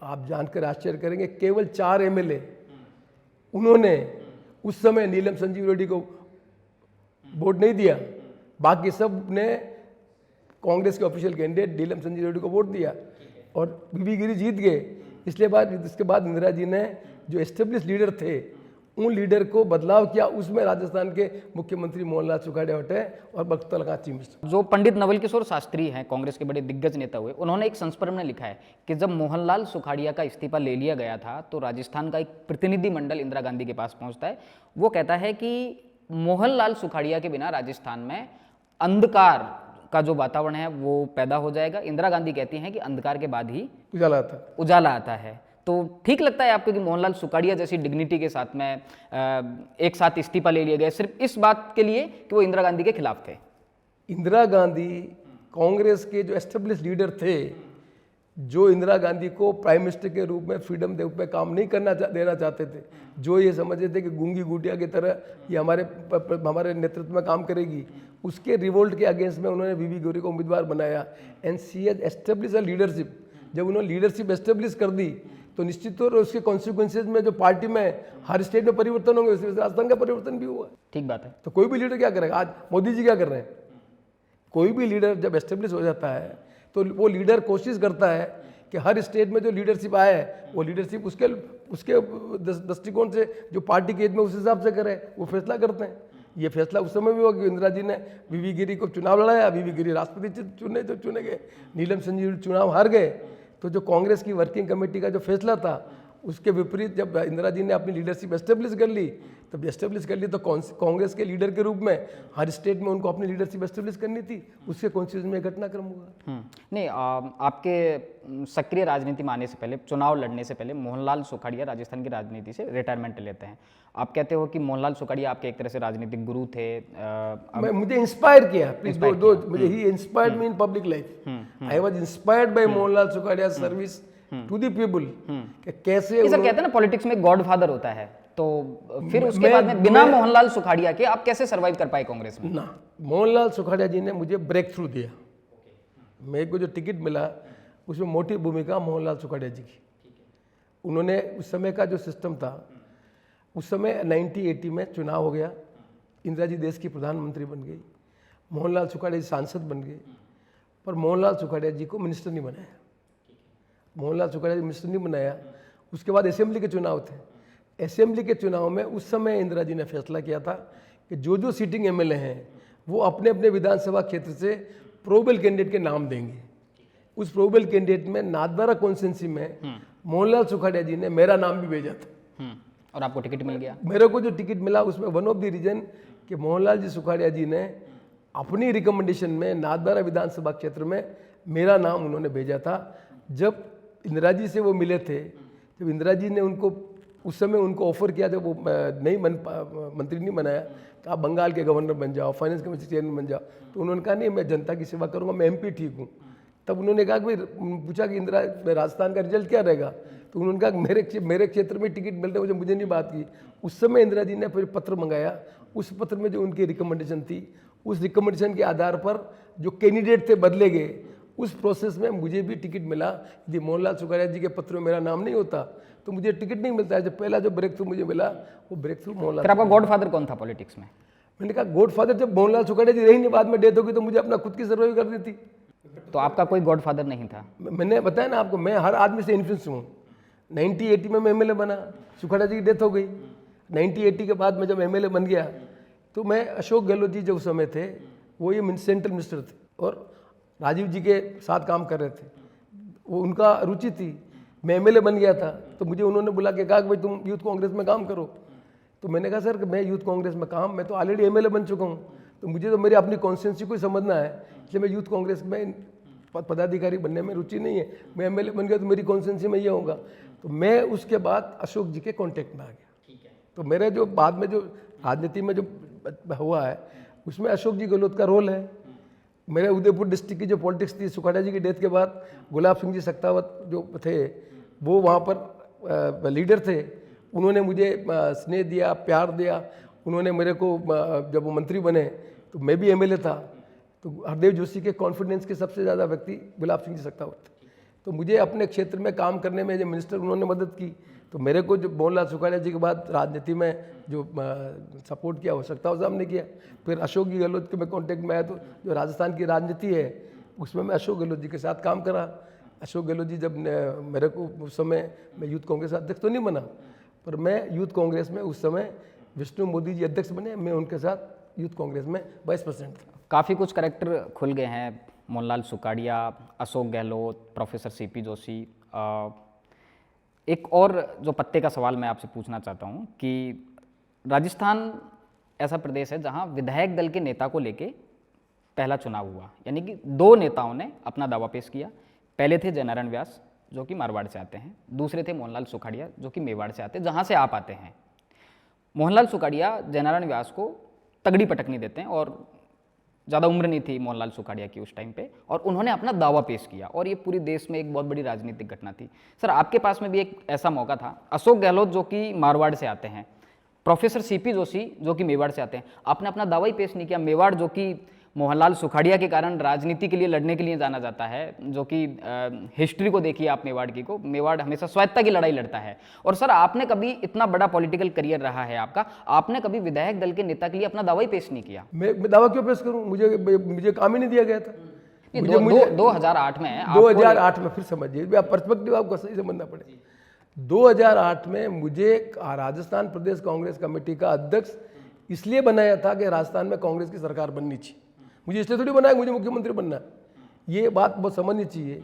आप जानकर आश्चर्य करेंगे, केवल 4 एमएलए उन्होंने उस समय नीलम संजीव रेड्डी को वोट नहीं दिया, बाकी सब ने कांग्रेस के ऑफिशियल कैंडिडेट नीलम संजीव रेड्डी को वोट दिया और वीवी गिरी जीत गए। इसके बाद इंदिरा जी ने जो एस्टेब्लिश लीडर थे उन लीडर को बदलाव किया, उसमें राजस्थान के मुख्यमंत्री मोहनलाल सुखाड़िया हटे और बख्तर चीफ मिनिस्टर। जो पंडित नवल किशोर शास्त्री हैं, कांग्रेस के बड़े दिग्गज नेता हुए, उन्होंने एक संस्मरण में लिखा है कि जब मोहनलाल सुखाड़िया का इस्तीफा ले लिया गया था तो राजस्थान का एक प्रतिनिधि मंडल इंदिरा गांधी के पास पहुंचता है। वो कहता है कि मोहनलाल सुखाड़िया के बिना राजस्थान में अंधकार का जो वातावरण है वो पैदा हो जाएगा। इंदिरा गांधी कहती हैं कि अंधकार के बाद ही उजाला आता है। तो ठीक लगता है आपको कि मोहनलाल सुखाड़िया जैसी डिग्निटी के साथ में एक साथ इस्तीफा ले लिया गया सिर्फ इस बात के लिए कि वो इंदिरा गांधी के खिलाफ थे? इंदिरा गांधी कांग्रेस के जो एस्टेब्लिश लीडर थे, जो इंदिरा गांधी को प्राइम मिनिस्टर के रूप में फ्रीडम दे पे काम नहीं देना चाहते थे, जो ये समझते थे कि गूंगी गुटिया की तरह ये हमारे नेतृत्व में काम करेगी, उसके रिवोल्ट के अगेंस्ट में उन्होंने वीवी गिरी को उम्मीदवार बनाया। And she has establish a leadership. जब उन्होंने लीडरशिप एस्टेब्लिश कर दी तो निश्चित तौर उसके कॉन्सिक्वेंसेज में जो पार्टी में हर स्टेट में परिवर्तन होंगे, उसी राजस्थान का परिवर्तन भी हुआ। ठीक बात है। तो कोई भी लीडर क्या करेगा? आज मोदी जी क्या कर रहे हैं? कोई भी लीडर जब एस्टेब्लिश हो जाता है तो वो लीडर कोशिश करता है कि हर स्टेट में जो लीडरशिप आए वो लीडरशिप उसके दृष्टिकोण से जो पार्टी के हित में उस हिसाब से करे, वो फैसला करते हैं। ये फैसला उस समय भी हुआ कि इंदिरा जी ने वीवी गिरी को चुनाव लड़ाया, वीवी गिरी राष्ट्रपति चुने गए, नीलम संजीव चुनाव हार गए। तो जो कांग्रेस की वर्किंग कमेटी का जो फैसला था उसके विपरीत जब इंदिरा जी ने अपनी लीडरशिप एस्टेब्लिश कर ली, तब एस्टेब्लिश कर ली तो कांग्रेस के लीडर के रूप में हर स्टेट में उनको अपनी लीडरशिप एस्टेब्लिश करनी थी। उसके कॉन्स्टिट्यूशन में घटनाक्रम हुआ। नहीं, आपके सक्रिय राजनीति में आने से पहले, चुनाव लड़ने से पहले मोहनलाल सुखाड़िया राजस्थान की राजनीति से रिटायरमेंट लेते हैं। आप कहते हो कि मोहनलाल सुखाड़िया आपके एक तरह से राजनीतिक गुरु थे। मुझे इंस्पायर किया, प्लीज मुझे ही inspired me in public life. I was inspired by Mohanlal Sukhadia service to the people. कैसे सर कहते हैं ना पॉलिटिक्स में गॉडफादर होता है, तो फिर उसके बाद में बिना मोहनलाल सुखाड़िया के आप कैसे सर्वाइव कर पाए कांग्रेस में? ना, मोहनलाल सुखाड़िया जी ने मुझे ब्रेक थ्रू दिया। मेरे को जो टिकट मिला उसमें मोटी भूमिका मोहनलाल सुखाड़िया जी की। उन्होंने उस समय का जो सिस्टम था, उस समय 1980 में चुनाव हो गया, इंदिरा जी देश की प्रधानमंत्री बन गई, मोहनलाल सुखाड़िया जी सांसद बन गए, पर मोहनलाल सुखाड़िया जी को मिनिस्टर नहीं बनाया। मोहनलाल सुखाड़िया जी मिनिस्टर नहीं बनाया। उसके बाद असेंबली के चुनाव थे। असेंबली के चुनाव में उस समय इंदिरा जी ने फैसला किया था कि जो सीटिंग एमएलए हैं वो अपने अपने विधानसभा क्षेत्र से प्रोबेबल कैंडिडेट के नाम देंगे। उस प्रोबेबल कैंडिडेट में नाथद्वारा कॉन्स्टिट्यूंसी में मोहनलाल सुखाड़िया जी ने मेरा नाम भी भेजा था। और आपको टिकट मिल गया? मेरे को जो टिकट मिला उसमें वन ऑफ द रीजन कि मोहनलाल जी सुखाड़िया जी ने अपनी रिकमेंडेशन में नाथद्वारा विधानसभा क्षेत्र में मेरा नाम उन्होंने भेजा था। जब इंदिरा जी से वो मिले थे, जब इंदिरा जी ने उनको उस समय उनको ऑफर किया था, वो नहीं मंत्री नहीं बनाया, कहा बंगाल के गवर्नर बन जाओ, फाइनेंस कमेटी चेयरमैन बन जाओ। तो उन्होंने कहा नहीं, मैं जनता की सेवा करूँगा, मैं MP ठीक हूँ। तब उन्होंने कहा कि भाई, पूछा कि इंदिरा राजस्थान का रिजल्ट क्या रहेगा, तो उन्होंने कहा कि मेरे क्षेत्र में टिकट मिल रहे, मुझे नहीं बात की। उस समय इंदिरा जी ने फिर पत्र मंगाया, उस पत्र में जो उनकी रिकमेंडेशन थी, उस रिकमेंडेशन के आधार पर जो कैंडिडेट थे बदले गए। उस प्रोसेस में मुझे भी टिकट मिला। यदि मोहनलाल सुखाड़िया जी के पत्र में मेरा नाम नहीं होता तो मुझे टिकट नहीं मिलता है। जो पहला जो ब्रेक थ्रू मुझे मिला वो ब्रेक थ्रू मोहनलाल। फिर आपका गॉडफादर कौन था पॉलिटिक्स में? मैंने कहा गॉडफादर जब मोहनलाल सुखाड़िया जी रही नहीं, बाद में डेथ होगी, तो मुझे अपना खुद की सर्वाइव करनी थी। तो आपका कोई गॉडफादर नहीं था? मैंने बताया ना आपको, मैं हर आदमी से इन्फ्लुएंस हूँ। 1980 में मैं MLA बना, सुखाड़िया जी की डेथ हो गई। 1980 के बाद में जब MLA बन गया तो मैं, अशोक गहलोत जी जो उस समय थे वो ये सेंट्रल मिनिस्टर थे और राजीव जी के साथ काम कर रहे थे, वो उनका रुचि थी। मैं MLA बन गया था तो मुझे उन्होंने बुला के कहा कि भाई तुम यूथ कांग्रेस में काम करो। तो मैंने कहा सर कि मैं यूथ कांग्रेस में काम, मैं तो ऑलरेडी MLA बन चुका हूँ, तो मुझे तो मेरी अपनी कॉन्स्टिट्यूंसी को ही समझना है, इसलिए मैं यूथ कांग्रेस में पदाधिकारी बनने में रुचि नहीं है। मैं MLA बन गया तो मेरी कॉन्स्टिट्यूंसी में ये होगा। तो मैं उसके बाद अशोक जी के कॉन्टेक्ट में आ गया। तो मेरे जो बाद में जो राजनीति में जो हुआ है उसमें अशोक जी गहलोत का रोल है। मेरे उदयपुर डिस्ट्रिक्ट की जो पॉलिटिक्स थी, सुखाड़िया जी की डेथ के बाद गुलाब सिंह जी सख्तावत जो थे वो वहाँ पर लीडर थे। उन्होंने मुझे स्नेह दिया, प्यार दिया। उन्होंने मेरे को, जब वो मंत्री बने तो मैं भी MLA था, तो हरदेव जोशी के कॉन्फिडेंस के सबसे ज़्यादा व्यक्ति गुलाब सिंह जी सख्तावत थे। तो मुझे अपने क्षेत्र में काम करने में जो मिनिस्टर उन्होंने मदद की। तो मेरे को जो मोहनलाल सुखाड़िया जी के बाद राजनीति में जो सपोर्ट किया वो सख्तावत साहब ने किया। फिर अशोक जी गहलोत के मैं कॉन्टेक्ट में आया, तो जो राजस्थान की राजनीति है उसमें मैं अशोक गहलोत जी के साथ काम करा। अशोक गहलोत जी जब मेरे को, उस समय मैं यूथ कांग्रेस अध्यक्ष तो नहीं बना, पर मैं यूथ कांग्रेस में उस समय विष्णु मोदी जी अध्यक्ष बने, मैं उनके साथ यूथ कांग्रेस में वाइस प्रेसिडेंट था। काफ़ी कुछ कैरेक्टर खुल गए हैं, मोहनलाल सुखाड़िया, अशोक गहलोत, प्रोफेसर CP जोशी। एक और जो पत्ते का सवाल मैं आपसे पूछना चाहता हूँ कि राजस्थान ऐसा प्रदेश है जहाँ विधायक दल के नेता को लेके पहला चुनाव हुआ, यानी कि 2 नेताओं ने अपना दावा पेश किया। पहले थे जयनारायण व्यास जो कि मारवाड़ से आते हैं, दूसरे थे मोहनलाल सुखाड़िया जो कि मेवाड़ से आते हैं, जहाँ से आप आते हैं। मोहनलाल सुखाड़िया जयनारायण व्यास को तगड़ी पटकनी देते हैं और ज़्यादा उम्र नहीं थी मोहनलाल सुखाड़िया की उस टाइम पे, और उन्होंने अपना दावा पेश किया और ये पूरी देश में एक बहुत बड़ी राजनीतिक घटना थी। सर, आपके पास में भी एक ऐसा मौका था। अशोक गहलोत जो कि मारवाड़ से आते हैं, प्रोफेसर CP जोशी जो कि मेवाड़ से आते हैं, आपने अपना दावा ही पेश नहीं किया। मेवाड़ जो कि मोहनलाल सुखाड़िया के कारण राजनीति के लिए लड़ने के लिए जाना जाता है, जो कि हिस्ट्री को देखिए आप मेवाड़ की को, मेवाड़ हमेशा स्वायत्ता की लड़ाई लड़ता है। और सर, आपने कभी, इतना बड़ा पॉलिटिकल करियर रहा है आपका, आपने कभी विधायक दल के नेता के लिए अपना दावा ही पेश नहीं किया? मैं दावा क्यों पेश करूं? मुझे काम ही नहीं दिया गया था। 2008 में 2008 में, फिर समझिए, आप पर्सपेक्टिव आपको सही समझना पड़ेगा। 2008 में मुझे राजस्थान प्रदेश कांग्रेस कमेटी का अध्यक्ष इसलिए बनाया था कि राजस्थान में कांग्रेस की सरकार बननी चाहिए। मुझे इसलिए थोड़ी बनाया मुझे मुख्यमंत्री बनना है। ये बात बहुत समझनी चाहिए।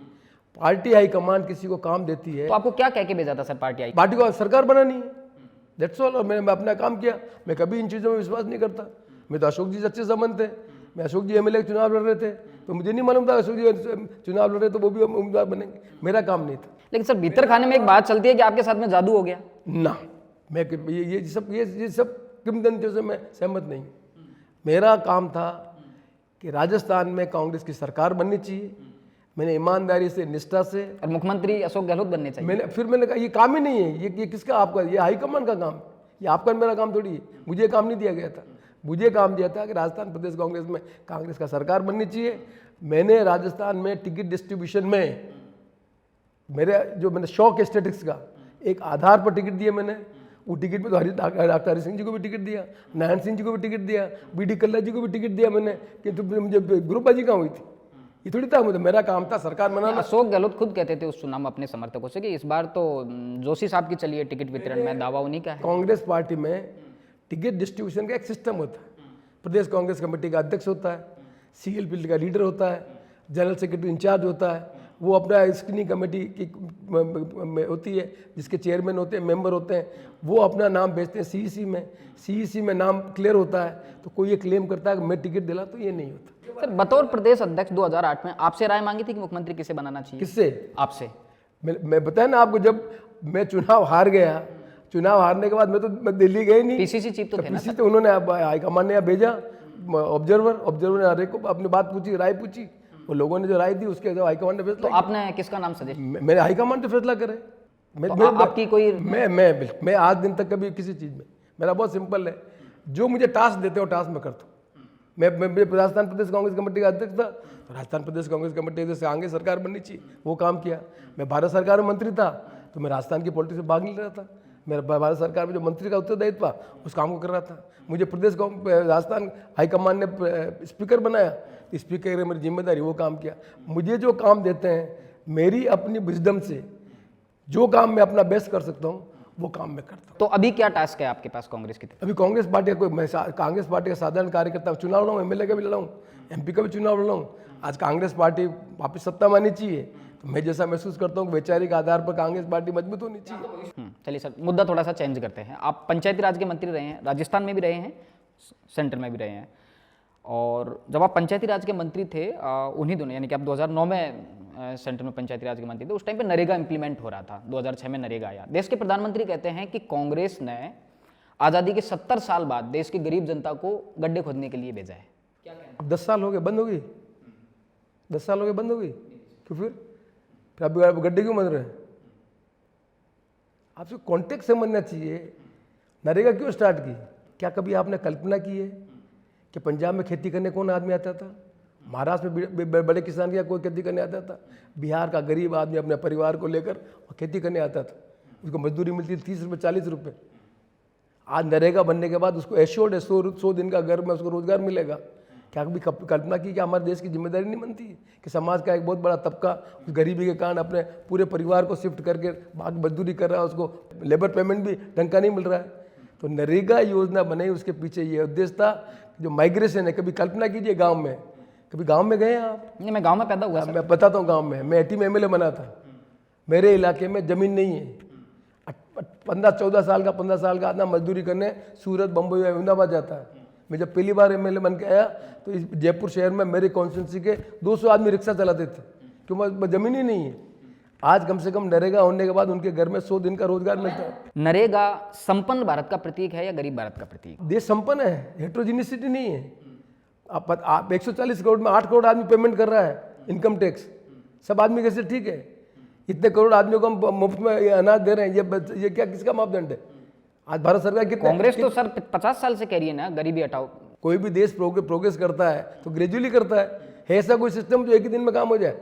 पार्टी हाईकमान किसी को काम देती है। तो आपको क्या कह के भेजा था सर पार्टी पार्टी को सरकार बनानी है, दैट्स ऑल। और मैंने अपना काम किया। मैं कभी इन चीज़ों में विश्वास नहीं करता। मैं तो अशोक जी से अच्छे संबंध थे। मैं अशोक जी MLA चुनाव लड़ रहे थे तो मुझे नहीं मालूम था अशोक जी चुनाव लड़ रहे तो वो भी उम्मीदवार बनेंगे। मेरा काम नहीं था। लेकिन सर, भीतर खाने में एक बात चलती है कि आपके साथ में जादू हो गया ना। मैं ये सब किंवदंतियों से मैं सहमत नहीं। मेरा काम था कि राजस्थान में कांग्रेस की सरकार बननी चाहिए। मैंने ईमानदारी से, निष्ठा से, और मुख्यमंत्री अशोक गहलोत बनने चाहिए। मैंने कहा ये काम ही नहीं है, ये किसका, आपका, ये हाईकमान का काम, ये आपका मेरा काम थोड़ी है। मुझे काम नहीं दिया गया था। मुझे काम दिया था कि राजस्थान प्रदेश कांग्रेस में कांग्रेस का सरकार बननी चाहिए। मैंने राजस्थान में टिकट डिस्ट्रीब्यूशन में मैंने शौक स्टेटिक्स का एक आधार पर टिकट दिए। मैंने वो टिकट में तो डॉक्टर हरि सिंह जी को भी टिकट दिया, नारायण सिंह जी को भी टिकट दिया, BD कल्ला जी को भी टिकट दिया मैंने, किंतु मुझे ग्रुपबाजी कहाँ हुई थी? ये थोड़ी था। मुझे, मेरा काम था सरकार बनाना। अशोक गहलोत खुद कहते थे उस चुनाव में अपने समर्थकों से कि इस बार तो जोशी साहब की चलिए टिकट वितरण में, दावा उन्हीं का है। कांग्रेस पार्टी में टिकट डिस्ट्रीब्यूशन का एक सिस्टम होता है। प्रदेश कांग्रेस कमेटी का अध्यक्ष होता है, CLP का लीडर होता है, जनरल सेक्रेटरी इंचार्ज होता है, वो अपना स्क्रीनिंग कमेटी की होती है जिसके चेयरमैन होते हैं, मेंबर होते हैं, वो अपना नाम भेजते हैं CEC में नाम क्लियर होता है। तो कोई ये क्लेम करता है कि मैं टिकट दिला, तो ये नहीं होता। सर, बतौर प्रदेश अध्यक्ष 2008 में आपसे राय मांगी थी कि मुख्यमंत्री किसे बनाना चाहिए? किससे? आपसे। मैं बताया ना आपको, जब मैं चुनाव हार गया चुनाव हारने के बाद मैं दिल्ली गए नहीं। पीसीसी चीफ तो थे ना पीसी तो उन्होंने हाईकमान ने यहाँ भेजा, ऑब्जर्वर ने हर एक को अपनी बात पूछी, राय पूछी, वो लोगों ने जो राय दी उसके बाद हाईकमान ने फैसला तो आपने किसका नाम सजेस्ट? मेरे हाईकमान तो फैसला करे। आपकी कोई मैं आज दिन तक कभी किसी चीज़ में, मेरा बहुत सिंपल है, जो मुझे टास्क देते हो टास्क मैं करता हूँ। मैं राजस्थान प्रदेश कांग्रेस कमेटी का अध्यक्ष था, तो राजस्थान प्रदेश कांग्रेस कमेटी से आगे सरकार बननी चाहिए, वो काम किया। मैं भारत सरकार में मंत्री था, तो मैं राजस्थान की पॉलिटिक्स में भाग नहीं रहा था। मेरा भारत सरकार में जो मंत्री का उत्तरदायित्व था उस काम को कर रहा था। मुझे प्रदेश राजस्थान हाईकमान ने स्पीकर बनाया, स्पीकर मेरी जिम्मेदारी, वो काम किया। मुझे जो काम देते हैं, मेरी अपनी विजडम से जो काम मैं अपना बेस्ट कर सकता हूँ वो काम मैं करता हूँ। तो अभी क्या टास्क है आपके पास कांग्रेस की तरफ? अभी कांग्रेस पार्टी का कोई, मैं कांग्रेस पार्टी का साधारण कार्यकर्ता, चुनाव लड़ाऊँ, एमएलए का भी लड़ाऊँ, एमपी का भी चुनाव लड़ाऊँ। आज कांग्रेस पार्टी वापस सत्ता में आनी चाहिए, तो मैं जैसा महसूस करता हूँ कि वैचारिक आधार पर कांग्रेस पार्टी मजबूत होनी चाहिए। चलिए सर, मुद्दा थोड़ा सा चेंज करते हैं। आप पंचायती राज के मंत्री रहे हैं, राजस्थान में भी रहे हैं, सेंटर में भी रहे हैं, और जब आप पंचायती राज के मंत्री थे उन्हीं दिनों, यानी कि आप 2009 में सेंटर में पंचायती राज के मंत्री थे, उस टाइम पे नरेगा इंप्लीमेंट हो रहा था। 2006 में नरेगा आया। देश के प्रधानमंत्री कहते हैं कि कांग्रेस ने आज़ादी के 70 साल बाद देश की गरीब जनता को गड्ढे खोदने के लिए भेजा है। क्या कहना? अब 10 साल हो गए, बंद हो गई, 10 साल हो गए बंद हो गई, क्यों फिर अभी आप गड्ढे क्यों बन रहे हैं? आपसे कॉन्टेक्स्ट समझना चाहिए। नरेगा क्यों स्टार्ट की? क्या कभी आपने कल्पना की है कि पंजाब में खेती करने कौन आदमी आता था? महाराष्ट्र में बड़े किसान क्या कोई खेती करने आता था? बिहार का गरीब आदमी अपने परिवार को लेकर खेती करने आता था, उसको मजदूरी मिलती थी 30 रुपये 40 रुपये। आज नरेगा बनने के बाद उसको एश्योर्ड है 100 दिन का घर में उसको रोजगार मिलेगा। क्या कभी कल्पना की कि हमारे देश की जिम्मेदारी नहीं बनती है कि समाज का एक बहुत बड़ा तबका उस गरीबी के कारण अपने पूरे परिवार को शिफ्ट करके भाग मजदूरी कर रहा है, उसको लेबर पेमेंट भी ढंग का नहीं मिल रहा है। तो नरेगा योजना बनाई, उसके पीछे ये उद्देश्य था, जो माइग्रेशन है। कभी कल्पना कीजिए, गाँव में, कभी गांव में गए हैं आप? नहीं, मैं गांव में पैदा हुआ सर। मैं बताता हूँ, गांव में मैं एटी में एमएलए बना था। मेरे इलाके में जमीन नहीं है, 15-14 साल का 15 साल का आदमी मजदूरी करने सूरत, बम्बई, अहमदाबाद जाता है। मैं जब पहली बार एमएलए बन के आया तो इस जयपुर शहर में मेरे कॉन्स्टिट्यूंसी के 200 आदमी रिक्शा चलाते थे, क्योंकि जमीन ही नहीं है। आज कम से कम नरेगा होने के बाद उनके घर में 100 दिन का रोजगार मिलता है। नरेगा संपन्न भारत का प्रतीक है या गरीब भारत का प्रतीक? देश संपन्न है, हेट्रोजिनिसिटी नहीं है। आप 140 करोड़ में 8 करोड़ आदमी पेमेंट कर रहा है इनकम टैक्स, सब आदमी कैसे ठीक है? इतने करोड़ आदमियों को हम मुफ्त में ये अनाज दे रहे हैं, ये क्या किसका मापदंड है? आज भारत सरकार कितने, कांग्रेस तो सर 50 साल से कह रही है ना गरीबी हटाओ। कोई भी देश प्रोग्रेस करता है तो ग्रेजुअली करता है ऐसा कोई सिस्टम जो एक ही दिन में काम हो जाए?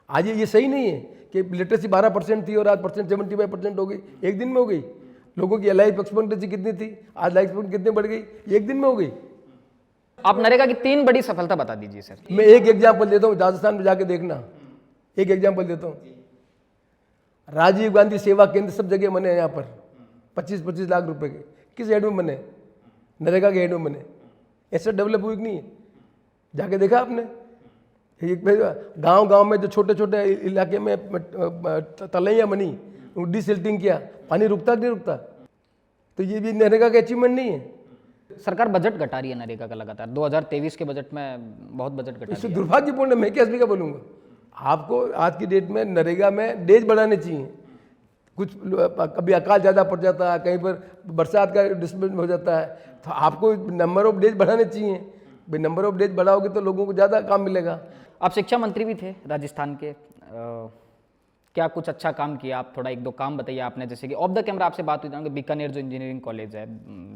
आज ये सही नहीं है कि लिटरेसी 12% थी और आज 75% हो गई, एक दिन में हो गई। लोगों की लाइफ एक्सपेक्टेंसी कितनी थी, आज लाइफ एक्सपेक्टेंसी कितनी बढ़ गई, एक दिन में हो गई। आप नरेगा की 3 बड़ी सफलता बता दीजिए सर। मैं एक एग्जाम्पल देता हूँ, राजस्थान में जाके देखना। एक एग्जाम्पल देता हूँ, राजीव गांधी सेवा केंद्र सब जगह बने हैं यहाँ पर, 25-25 लाख रुपए के। किस हेड में बने? नरेगा के हेड में बने। ऐसा डेवलप हुई नहीं है, जाके देखा आपने? गांव में जो छोटे छोटे इलाके में तलैया बनी, डिसिल्टिंग किया, पानी रुकता कि नहीं रुकता? तो ये भी नरेगा का अचीवमेंट नहीं है। सरकार बजट घटा रही है नरेगा का लगातार। 2023 के बजट में बहुत बजट घटा इससे रही है। दुर्भाग्यपूर्ण है, मैं क्या इसलिए बोलूँगा। आपको आज की डेट में नरेगा में डेज बढ़ाने चाहिए। कुछ कभी अकाल ज़्यादा पड़ जाता है, कहीं पर बरसात का डिस्टर्बेंस हो जाता है, तो आपको नंबर ऑफ डेज बढ़ाने चाहिए। भाई नंबर ऑफ डेज बढ़ाओगे तो लोगों को ज़्यादा काम मिलेगा। आप शिक्षा मंत्री भी थे राजस्थान के, क्या कुछ अच्छा काम किया? आप थोड़ा 1-2 काम बताइए आपने, जैसे कि ऑफ द कैमरा आपसे बात हुई थी कि बीकानेर जो इंजीनियरिंग कॉलेज है,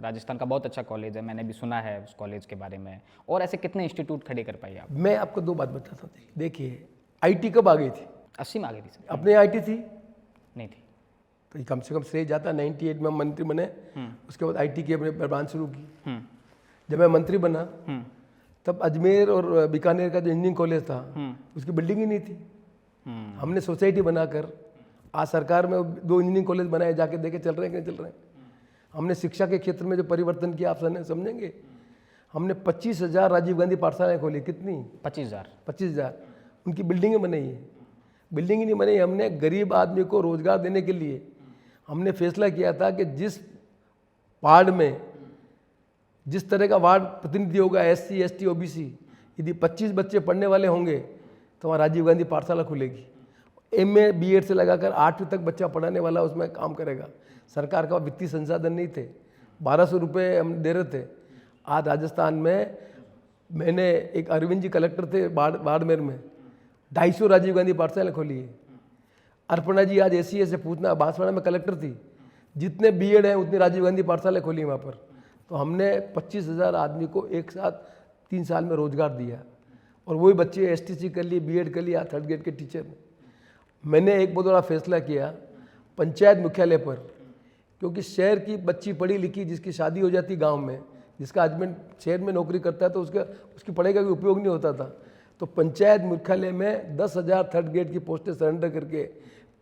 राजस्थान का बहुत अच्छा कॉलेज है, मैंने भी सुना है उस कॉलेज के बारे में, और ऐसे कितने इंस्टीट्यूट खड़े कर पाइए आप? मैं आपको 2 बात बताता हूँ। देखिए, आईटी कब आ गई थी? 80 में आ गई थी सर। अपने आईटी थी नहीं थी तो कम से कम श्रेय जाता। 98 में मंत्री बने, उसके बाद आईटी की अपने ब्रांच शुरू की। जब मैं मंत्री बना तब अजमेर और बीकानेर का जो इंजीनियरिंग कॉलेज था उसकी बिल्डिंग ही नहीं थी। हमने सोसाइटी बनाकर आज सरकार में 2 इंजीनियरिंग कॉलेज बनाए, जाके देखे चल रहे हैं कि नहीं चल रहे हैं। हमने शिक्षा के क्षेत्र में जो परिवर्तन किया आप समझेंगे। हमने 25,000 राजीव गांधी पाठशालाएँ खोली। कितनी? 25,000। उनकी बिल्डिंगें बनाई है। बिल्डिंग ही नहीं बनाई, हमने गरीब आदमी को रोजगार देने के लिए हमने फैसला किया था कि जिस वार्ड में जिस तरह का वार्ड प्रतिनिधि होगा, SC ST OBC, यदि 25 बच्चे पढ़ने वाले होंगे तो वहाँ राजीव गांधी पाठशाला खुलेगी। MA BEd से लगाकर 8वीं तक बच्चा पढ़ाने वाला उसमें काम करेगा। सरकार का वित्तीय संसाधन नहीं थे, 1200 रुपये हम दे रहे थे। आज राजस्थान में मैंने एक अरविंद जी कलेक्टर थे बाड़मेर में, 250 राजीव गांधी पाठशाला खोली है। अर्पणा जी आज एसीए से पूछना, बांसवाड़ा में कलेक्टर थी, जितने बीएड हैं उतनी राजीव गांधी पाठशाला खोली वहाँ पर। तो हमने 25,000 आदमी को एक साथ 3 साल में रोजगार दिया, और वही बच्चे एसटीसी कर लिए, बीएड कर लिया, 3rd ग्रेड के टीचर। मैंने एक बहुत बड़ा फैसला किया पंचायत मुख्यालय पर, क्योंकि शहर की बच्ची पढ़ी लिखी जिसकी शादी हो जाती गांव में, जिसका हस्बैंड शहर में नौकरी करता है, तो उसकी पढ़ाई का भी उपयोग नहीं होता था। तो पंचायत मुख्यालय में 10,000 3rd ग्रेड की पोस्टें सरेंडर करके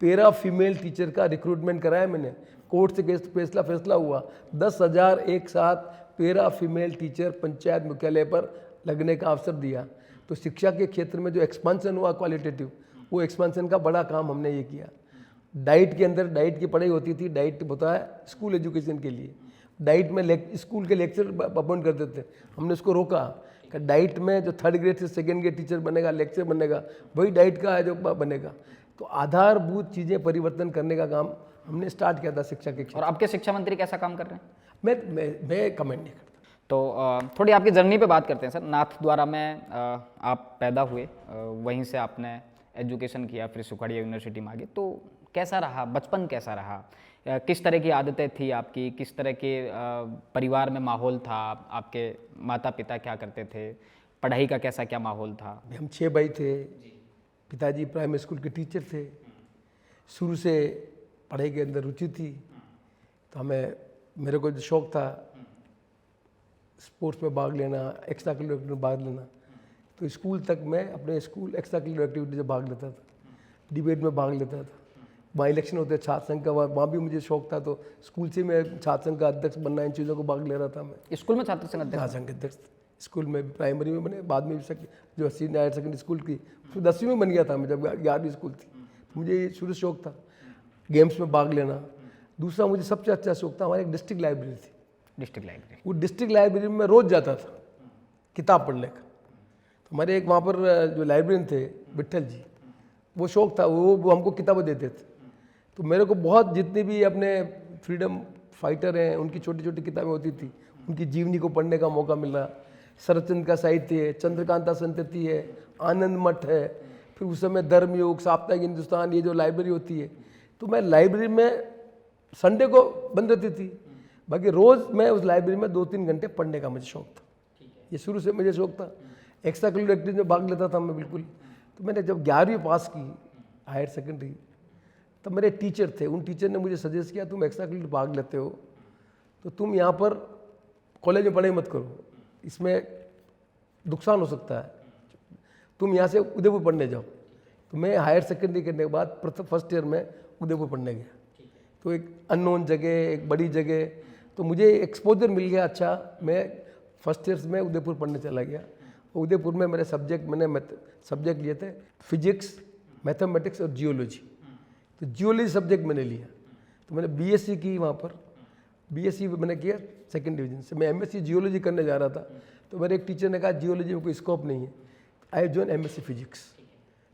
पैरा फीमेल टीचर का रिक्रूटमेंट कराया मैंने। कोर्ट से फैसला हुआ, 10,000 एक साथ पैरा फीमेल टीचर पंचायत मुख्यालय पर लगने का अवसर दिया। तो शिक्षा के क्षेत्र में जो एक्सपांसन हुआ क्वालिटेटिव, वो एक्सपांसन का बड़ा काम हमने ये किया। डाइट के अंदर डाइट की पढ़ाई होती थी, डाइट होता है स्कूल एजुकेशन के लिए, डाइट में स्कूल के लेक्चर अपॉइंट करते थे। हमने उसको रोका कि डाइट में जो 3rd ग्रेड से 2nd ग्रेड टीचर बनेगा, लेक्चर बनेगा, वही डाइट का है जो बनेगा। तो आधारभूत चीज़ें परिवर्तन करने का काम हमने स्टार्ट किया था शिक्षा के क्षेत्र। और आपके शिक्षा मंत्री कैसा काम कर रहे हैं? मैं कमेंट नहीं करता। तो थोड़ी आपकी जर्नी पे बात करते हैं सर। नाथ द्वारा में आप पैदा हुए, वहीं से आपने एजुकेशन किया, फिर सुखाड़िया यूनिवर्सिटी में आगे। तो कैसा रहा बचपन, कैसा रहा, किस तरह की आदतें थी आपकी, किस तरह के परिवार में माहौल था, आपके माता पिता क्या करते थे, पढ़ाई का कैसा क्या माहौल था? हम 6 भाई थे, पिताजी प्राइमरी स्कूल के टीचर थे। शुरू से पढ़ाई के अंदर रुचि थी, तो मेरे को जो शौक़ था स्पोर्ट्स में भाग लेना, एक्स्ट्रा करिकुलर में भाग लेना, तो स्कूल तक मैं अपने स्कूल एक्स्ट्रा करिकुलर एक्टिविटी में भाग लेता था, डिबेट में भाग लेता था। वहाँ इलेक्शन होते छात्र संघ का, वहाँ भी मुझे शौक़ था, तो स्कूल से मैं छात्र संघ का अध्यक्ष बनना, इन चीज़ों को भाग ले रहा था। मैं स्कूल में छात्र संघ अध्यक्ष? संघ अध्यक्ष स्कूल में प्राइमरी में बने, बाद में जो सीनियर हायर सेकेंडरी स्कूल की, फिर 10वीं में बन गया था मैं, जब 11वीं स्कूल थी। तो मुझे ये शुरू से शौक़ था गेम्स में भाग लेना। दूसरा मुझे सबसे अच्छा शौक़ था, हमारी एक डिस्ट्रिक्ट लाइब्रेरी थी। District library? वो डिस्ट्रिक्ट लाइब्रेरी में रोज़ जाता था किताब पढ़ने का। तो हमारे एक वहाँ पर जो लाइब्रेरियन थे विट्ठल जी, वो शौक़ था, वो हमको किताबें देते थे। तो मेरे को बहुत, जितनी भी अपने फ्रीडम फाइटर हैं उनकी छोटी छोटी किताबें होती थी, उनकी जीवनी को पढ़ने का मौका मिला। शरदचंद्र का साहित्य है, चंद्रकांता संतति है, आनंद मठ है, फिर उस समय धर्मयुग, साप्ताहिक हिंदुस्तान, ये जो लाइब्रेरी होती है। तो मैं लाइब्रेरी में संडे को बंद रहती थी, बाकी रोज़ मैं उस लाइब्रेरी में 2-3 घंटे पढ़ने का मुझे शौक़ था। ये शुरू से मुझे शौक़ था। एक्स्ट्रा करिकुलर एक्टिविटी में भाग लेता था मैं बिल्कुल। तो मैंने जब 11वीं पास की हायर सेकेंडरी, तब मेरे टीचर थे, उन टीचर ने मुझे सजेस्ट किया, तुम एक्स्ट्रा करिकुलर भाग लेते हो तो तुम यहाँ पर कॉलेज में पढ़ाई मत करो, इसमें नुकसान हो सकता है, तुम यहाँ से उदयपुर पढ़ने जाओ। तो मैं हायर सेकेंडरी करने के बाद फर्स्ट ईयर में उदयपुर पढ़ने गया। तो एक अननोन जगह, एक बड़ी जगह, तो मुझे एक्सपोजर मिल गया अच्छा। मैं फर्स्ट ईयर में उदयपुर पढ़ने चला गया। उदयपुर में मेरे मैंने सब्जेक्ट लिए थे फिजिक्स, मैथमेटिक्स और जियोलॉजी। तो जियोलॉजी सब्जेक्ट मैंने लिया, तो मैंने बीएससी की वहाँ पर। बीएससी मैंने किया 2nd डिवीजन से। मैं एमएससी जियोलॉजी करने जा रहा था, तो मेरे एक टीचर ने कहा जियोलॉजी में कोई स्कोप नहीं है, आई जॉइन एमएससी फिजिक्स।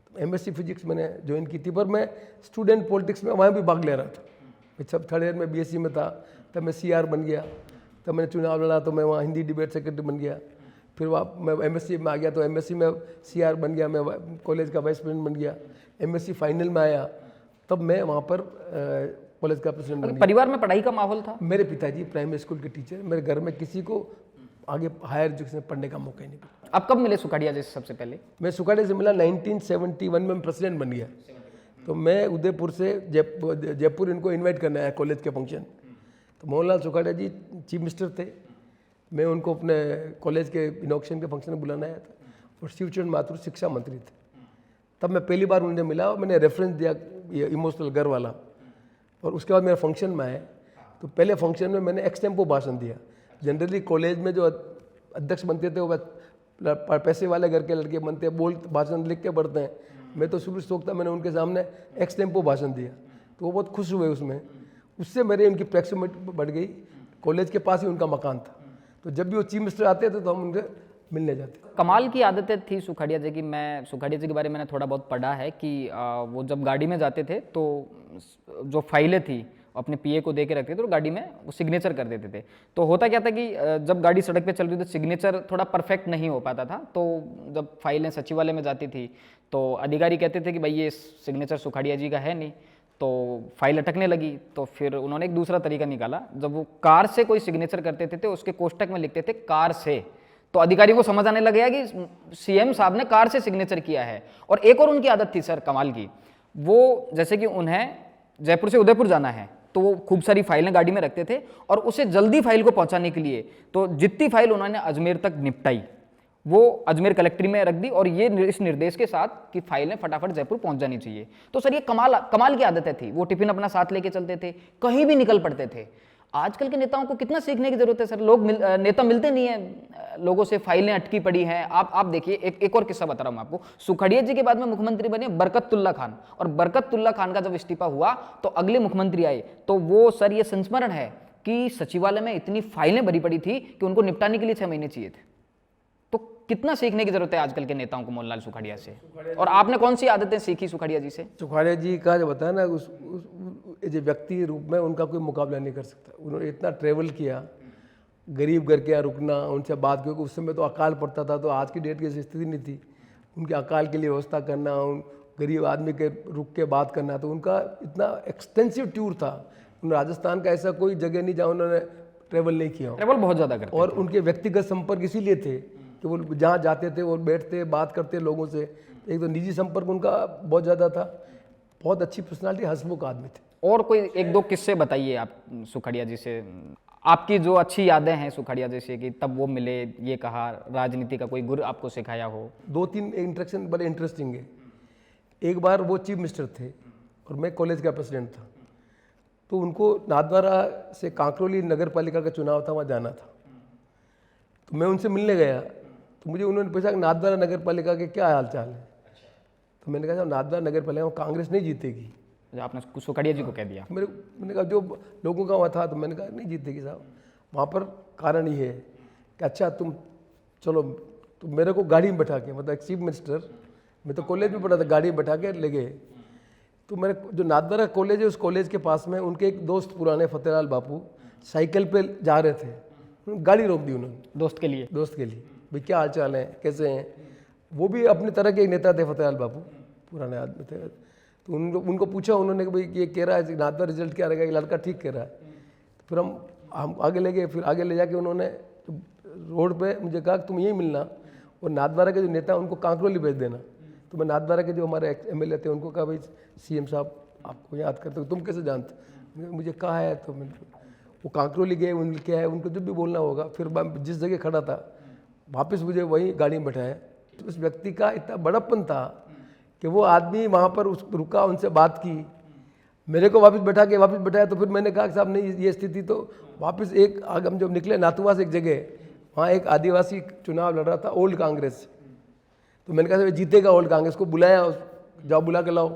तो एमएससी फिजिक्स मैंने ज्वाइन की थी, पर मैं स्टूडेंट पॉलिटिक्स में वहाँ भी भाग ले रहा था। मैं सब 3rd ईयर में बीएससी में था, तब मैं सीआर बन गया, तब मैंने चुनाव लड़ा, तो मैं वहाँ हिंदी डिबेट सेक्रेटरी बन गया। फिर वहाँ मैं एमएससी में आ गया, तो एमएससी में सीआर बन गया, मैं कॉलेज का वाइस प्रेसिडेंट बन गया। एमएससी फाइनल में आया, तब मैं वहाँ पर कॉलेज का प्रेसिडेंट बन गया। परिवार में पढ़ाई का माहौल था? मेरे पिताजी प्राइमरी स्कूल के टीचर, मेरे घर में किसी को आगे हायर एजुकेशन पढ़ने का मौका ही नहीं मिला। आप कब मिले सुखाड़िया जी से सबसे पहले? मैं सुखाड़िया से मिला 1971 में, प्रेसिडेंट बन गया। तो मैं उदयपुर से जयपुर इनको इनवाइट करने आया कॉलेज के फंक्शन। तो मोहनलाल सुखाड़िया जी चीफ मिनिस्टर थे, मैं उनको अपने कॉलेज के इनॉग्रेशन के फंक्शन में बुलाना आया था, और शिवचरण माथुर शिक्षा मंत्री थे। तब मैं पहली बार उन्हें मिला और मैंने रेफरेंस दिया ये इमोशनल घर वाला। और उसके बाद मेरे फंक्शन में आए, तो पहले फंक्शन में मैंने एक्स टेम्पो भाषण दिया। जनरली कॉलेज में जो अध्यक्ष बनते थे वो पैसे वाले घर के लड़के बनते हैं, बोल भाषण लिख के पढ़ते हैं। मैं तो शुरू से सोचता, मैंने उनके सामने एक्स टेम्पो भाषण दिया, तो वो बहुत खुश हुए उसमें। उससे मेरे उनकी प्रॉक्सिमिटी बढ़ गई। कॉलेज के पास ही उनका मकान था, तो जब भी वो चीफ मिनिस्टर आते थे तो हम उनसे मिलने जाते। कमाल की आदतें थी सुखाड़िया जी की। मैं सुखाड़िया जी के बारे में मैंने थोड़ा बहुत पढ़ा है कि वो जब गाड़ी में जाते थे तो जो फाइलें थी अपने पीए को दे के रखते थे और गाड़ी में वो सिग्नेचर कर देते थे। तो होता क्या था कि जब गाड़ी सड़क पे चल रही थी तो सिग्नेचर थोड़ा परफेक्ट नहीं हो पाता था, तो जब फाइलें सचिवालय में जाती थी तो अधिकारी कहते थे कि भाई ये सिग्नेचर सुखाड़िया जी का है नहीं, तो फाइल अटकने लगी। तो फिर उन्होंने एक दूसरा तरीका निकाला, जब वो कार से कोई सिग्नेचर करते थे तो उसके कोष्टक में लिखते थे कार से, तो अधिकारी को समझ आने लग गया कि सीएम साहब ने कार से सिग्नेचर किया है। और एक और उनकी आदत थी सर कमाल की, वो जैसे कि उन्हें जयपुर से उदयपुर जाना है तो वो खूब सारी फाइलें गाड़ी में रखते थे और उसे जल्दी फाइल को पहुंचाने के लिए तो जितनी फाइल उन्होंने अजमेर तक निपटाई वो अजमेर कलेक्ट्री में रख दी, और ये इस निर्देश के साथ कि फाइलें फटाफट जयपुर पहुंच जानी चाहिए। तो सर ये कमाल की आदतें थी। वो टिफिन अपना साथ लेके चलते थे, कहीं भी निकल पड़ते थे। आजकल के नेताओं को कितना सीखने की जरूरत है सर, नेता मिलते नहीं है लोगों से, फाइलें अटकी पड़ी हैं। आप देखिए, एक और किस्सा बता रहा हूं मैं आपको। सुखड़िया जी के बाद में मुख्यमंत्री बने बरकतुल्ला खान, और बरकतुल्ला खान का जब इस्तीफा हुआ तो अगले मुख्यमंत्री आए, तो वो सर ये संस्मरण है कि सचिवालय में इतनी फाइलें भरी पड़ी थी कि उनको निपटाने के लिए 6 महीने चाहिए थे। तो कितना सीखने की जरूरत है आजकल के नेताओं को मोहनलाल सुखाड़िया से, और आपने कौन सी आदतें सीखी सुखाड़िया जी से? सुखाड़िया जी का जो बताया ना, उस जो व्यक्ति के रूप में उनका कोई मुकाबला नहीं कर सकता। उन्होंने इतना ट्रेवल किया, गरीब घर के यहाँ रुकना, उनसे बात, क्योंकि उस समय तो अकाल पड़ता था, तो आज की डेट की स्थिति नहीं थी। उनके अकाल के लिए व्यवस्था करना, उन गरीब आदमी के रुक के बात करना, तो उनका इतना एक्सटेंसिव टूर था। राजस्थान का ऐसा कोई जगह नहीं जहाँ उन्होंने ट्रेवल नहीं किया। ट्रेवल बहुत ज़्यादा करते और उनके व्यक्तिगत संपर्क इसीलिए थे कि वो जहाँ जाते थे वो बैठते बात करते लोगों से। एक तो निजी संपर्क उनका बहुत ज़्यादा था, बहुत अच्छी पर्सनालिटी, हंसमुख आदमी थे। और कोई एक दो किस्से बताइए आप सुखाड़िया जी से, आपकी जो अच्छी यादें हैं सुखाड़िया जी से, कि तब वो मिले, ये कहा, राजनीति का कोई गुर आपको सिखाया हो। 2-3 इंटरेक्शन बड़े इंटरेस्टिंग है। एक बार वो चीफ मिनिस्टर थे और मैं कॉलेज का प्रेसिडेंट था, तो उनको नाथद्वारा से कांकरोली नगर पालिका का चुनाव था, वहाँ जाना था। तो मैं उनसे मिलने गया, तो मुझे उन्होंने पूछा कि नाथद्वारा नगर पालिका के क्या हाल चाल है। तो मैंने कहा नाथद्वारा नगर पालिका में कांग्रेस नहीं जीतेगी। आपने सुखाड़िया जी को कह दिया? मैंने कहा जो लोगों का वहाँ था, तो मैंने कहा नहीं जीतेगी साहब, वहाँ पर कारण ये है कि अच्छा तुम चलो, तो मेरे को गाड़ी में बैठा के, मतलब एक चीफ मिनिस्टर, मैं तो कॉलेज में पढ़ा था, गाड़ी में बैठा के ले गए। तो मेरे जो नाथद्वारा कॉलेज है, उस कॉलेज के पास में उनके एक दोस्त पुराने फतेहलाल बापू साइकिल पे जा रहे थे, गाड़ी रोक दी उन्होंने दोस्त के लिए भाई क्या हाल चाल है, कैसे हैं। वो भी अपनी तरह के एक नेता थे, फतेहलाल बापू पुराने आदमी थे। तो उनको पूछा उन्होंने कि भाई ये कह रहा है नाथद्वारा रिजल्ट क्या रहेगा, ये लड़का ठीक कह रहा है। तो फिर हम आगे ले गए, फिर आगे ले जाके उन्होंने रोड पे मुझे कहा तुम यहीं मिलना, और नाथद्वारा के जो नेता उनको कांकरोली भेज देना। तो मैं नाथद्वारा के जो हमारे एमएलए थे उनको कहा भाई सीएम साहब आपको याद करते हो, तुम कैसे जानते? मुझे कहा है। तो वो कांकरोली गए, उनके क्या है, उनको जब भी बोलना होगा, फिर मैं जिस जगह खड़ा था वापस मुझे वहीं गाड़ी में बैठाया। तो उस व्यक्ति का इतना बड़प्पन था कि वो आदमी वहाँ पर रुका, उनसे बात की, मेरे को वापस बैठाया। तो फिर मैंने कहा कि साहब नहीं ये स्थिति, तो वापस एक हम जब निकले नाथुआ से एक जगह, वहाँ एक आदिवासी चुनाव लड़ रहा था ओल्ड कांग्रेस। तो मैंने कहा जीतेगा ओल्ड कांग्रेस, को बुलाया, जाओ बुला के लाओ।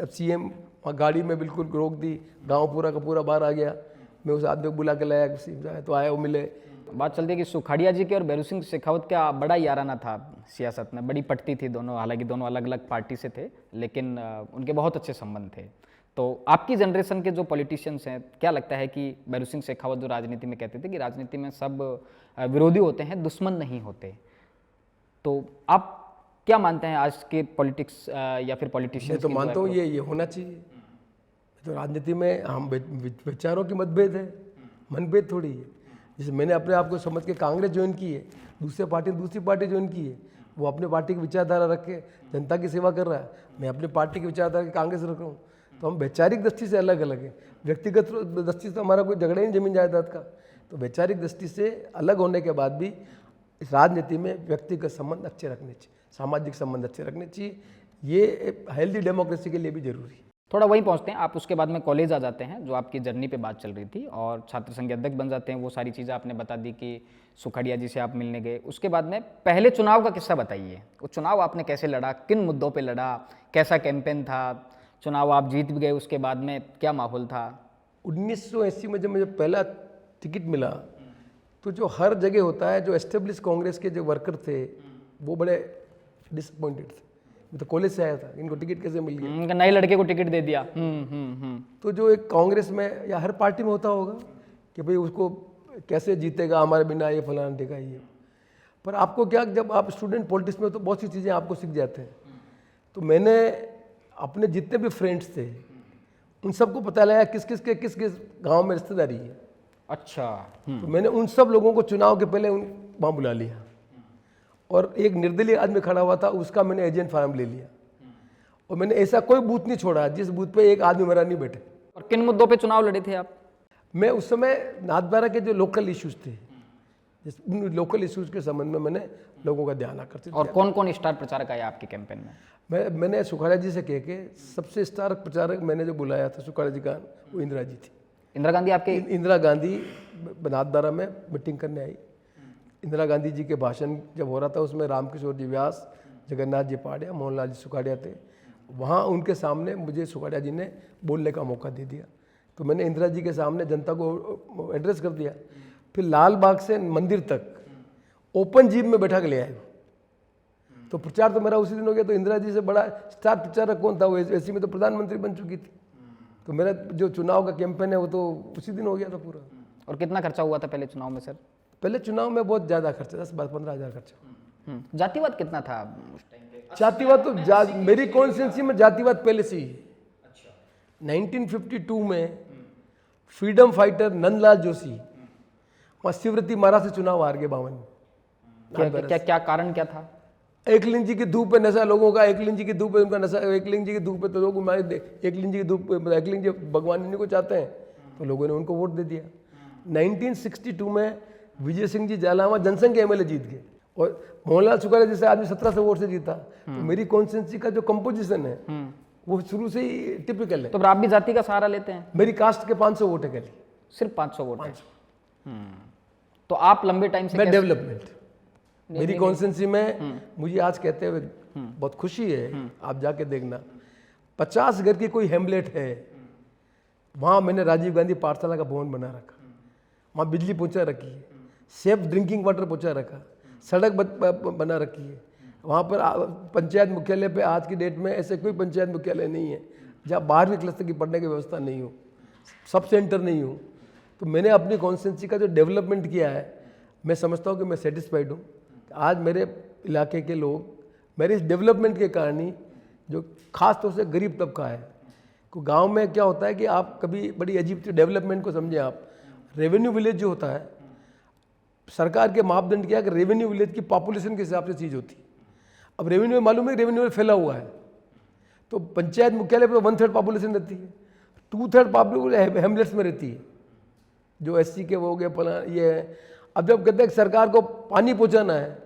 अब सीएम वहाँ गाड़ी में बिल्कुल रोक दी, गाँव पूरा का पूरा बाहर आ गया। मैं उस आदमी को बुला के लाया, तो आया, वो मिले। बात चलती है कि सुखाड़िया जी के और भैरू सिंह शेखावत का बड़ा याराना था सियासत में, बड़ी पटती थी दोनों, हालांकि दोनों अलग अलग पार्टी से थे, लेकिन उनके बहुत अच्छे संबंध थे। तो आपकी जनरेशन के जो पॉलिटिशियंस हैं, क्या लगता है कि भैरू सिंह शेखावत जो राजनीति में कहते थे कि राजनीति में सब विरोधी होते हैं, दुश्मन नहीं होते, तो आप क्या मानते हैं आज के पॉलिटिक्स या फिर पॉलिटिशियंस? तो मानता हूँ ये होना चाहिए। तो राजनीति में हम विचारों की मतभेद है, मनभेद थोड़ी है। जैसे मैंने अपने आप को समझ के कांग्रेस ज्वाइन की है, दूसरी पार्टी ज्वाइन की है, वो अपने पार्टी की विचारधारा रख के जनता की सेवा कर रहा है, मैं अपनी पार्टी की विचारधारा की कांग्रेस रख रहा हूँ। तो हम वैचारिक दृष्टि से अलग अलग है, व्यक्तिगत दृष्टि से हमारा कोई झगड़ा ही नहीं जमीन जायदाद का। तो वैचारिक दृष्टि से अलग होने के बाद भी इस राजनीति में व्यक्तिगत संबंध अच्छे रखने चाहिए, सामाजिक संबंध अच्छे रखने चाहिए। ये हेल्दी डेमोक्रेसी के लिए भी जरूरी है। थोड़ा वहीं पहुंचते हैं, आप उसके बाद में कॉलेज आ जाते हैं, जो आपकी जर्नी पे बात चल रही थी, और छात्र संघ के अध्यक्ष बन जाते हैं। वो सारी चीज़ें आपने बता दी कि सुखाड़िया जी से आप मिलने गए। उसके बाद में पहले चुनाव का किस्सा बताइए, वो चुनाव आपने कैसे लड़ा, किन मुद्दों पे लड़ा, कैसा कैंपेन था, चुनाव आप जीत भी गए, उसके बाद में क्या माहौल था? 1980 में जब मुझे पहला टिकट मिला, तो जो हर जगह होता है, जो एस्टेब्लिश कांग्रेस के जो वर्कर थे वो बड़े डिसअपॉइंटेड थे। मैं तो कॉलेज से आया था, इनको टिकट कैसे मिल गया? नए लड़के को टिकट दे दिया। तो जो एक कांग्रेस में या हर पार्टी में होता होगा कि भाई उसको कैसे जीतेगा हमारे बिना, ये फलाना टिका ये। पर आपको क्या, जब आप स्टूडेंट पॉलिटिक्स में हो तो बहुत सी चीज़ें आपको सीख जाते हैं। तो मैंने अपने जितने भी फ्रेंड्स थे उन सबको पता लगा किस किस गांव में रिश्तेदारी है। अच्छा। तो मैंने उन सब लोगों को चुनाव के पहले वहाँ बुला लिया, और एक निर्दलीय आदमी खड़ा हुआ था, उसका मैंने एजेंट फार्म ले लिया, और मैंने ऐसा कोई बूथ नहीं छोड़ा जिस बूथ पे एक आदमी मेरा नहीं बैठे। और किन मुद्दों पे चुनाव लड़े थे आप? मैं उस समय नाथद्वारा के जो लोकल इश्यूज थे, उन लोकल इश्यूज के संबंध में मैंने लोगों का ध्यान आकर्षित और कौन कौन स्टार प्रचारक आए आपके कैंपेन में? मैंने सुखाड़ा जी से कह के सबसे स्टार प्रचारक मैंने जो बुलाया था सुखाड़ा जी का, वो इंदिरा जी थी। इंदिरा गांधी आपके? इंदिरा गांधी नाथद्वारा में मीटिंग करने आई। इंदिरा गांधी जी के भाषण जब हो रहा था उसमें रामकिशोर जी व्यास, जगन्नाथ जी पाड़िया, मोहनलाल जी सुखाड़िया थे। वहाँ उनके सामने मुझे सुखाड़िया जी ने बोलने का मौका दे दिया, तो मैंने इंदिरा जी के सामने जनता को एड्रेस कर दिया। फिर लाल बाग से मंदिर तक ओपन जीप में बैठा के ले आए। तो प्रचार तो मेरा उसी दिन हो गया। तो इंदिरा जी से बड़ा स्टार प्रचारक कौन था? वो ऐसी में तो प्रधानमंत्री बन चुकी थी। तो मेरा जो चुनाव का कैंपेन है वो तो उसी दिन हो गया था पूरा। और कितना खर्चा हुआ था पहले चुनाव में सर? पहले चुनाव में बहुत ज़्यादा खर्चा, 10-15 हज़ार खर्चा। जातिवाद कितना था उस टाइम पे? जातिवाद तो मेरी कॉन्स्टिट्यूंसी में जातिवाद पहले से ही। 1952 में फ्रीडम फाइटर नंदलाल जोशी वहाँ शिवरती महाराज से चुनाव हार गए 52। क्या कारण क्या था? एकलिंग जी की धूप पे नशा लोगों का, एकलिंग जी की धूप पे उनका नशा, एकलिंग जी की धूप पे तो लोग मारे, एकलिंग जी की धूप पे, एकलिंग जी भगवान इन्हीं को चाहते हैं, तो लोगों ने उनको वोट दे दिया। 1962 में विजय सिंह जी जालावा जनसंघ के एमएलए जीत गए, और मोहनलाल सुखाड़िया जैसे आदमी 1700 वोट से जीता। तो मेरी कॉन्स्टिट्यूंसी का जो कंपोजिशन है वो शुरू से ही टिपिकल है। तो आप भी जाति का सहारा लेते हैं? मेरी कास्ट के 500 वोट है खाली, सिर्फ 500 वोट है। तो आप लंबे टाइम से मैं डेवलपमेंट, मेरी कॉन्स्टिट्यूंसी में मुझे आज कहते हुए बहुत खुशी है, आप जाके देखना 50 घर की कोई हेमलेट है, वहाँ मैंने राजीव गांधी पाठशाला का भवन बना रखा, वहाँ बिजली पहुँचा रखी है, सेफ ड्रिंकिंग वाटर पहुँचा रखा, सड़क बना रखी है। वहाँ पर पंचायत मुख्यालय पे आज की डेट में ऐसे कोई पंचायत मुख्यालय नहीं है जहाँ 12वीं क्लास तक की पढ़ने की व्यवस्था नहीं हो, सब सेंटर नहीं हो। तो मैंने अपनी कॉन्स्टिट्यूंसी का जो डेवलपमेंट किया है, मैं समझता हूँ कि मैं सेटिस्फाइड हूँ। आज मेरे इलाके के लोग मेरे इस डेवलपमेंट के कारण ही, जो खास तौर से गरीब तबका है, को गांव में क्या होता है कि आप कभी बड़ी अजीब डेवलपमेंट को समझें आप, रेवेन्यू विलेज जो होता है, सरकार के मापदंड क्या है कि रेवेन्यू विलेज की पॉपुलेशन के हिसाब से चीज़ होती है। अब रेवेन्यू में मालूम है रेवेन्यू फैला हुआ है, तो पंचायत मुख्यालय पर 1/3 पॉपुलेशन रहती है, 2/3 पॉपुलेशन हेमलेट्स में रहती है, जो SC के वो हो गए फला ये है। अब जब कहते हैं कि सरकार को पानी पहुंचाना है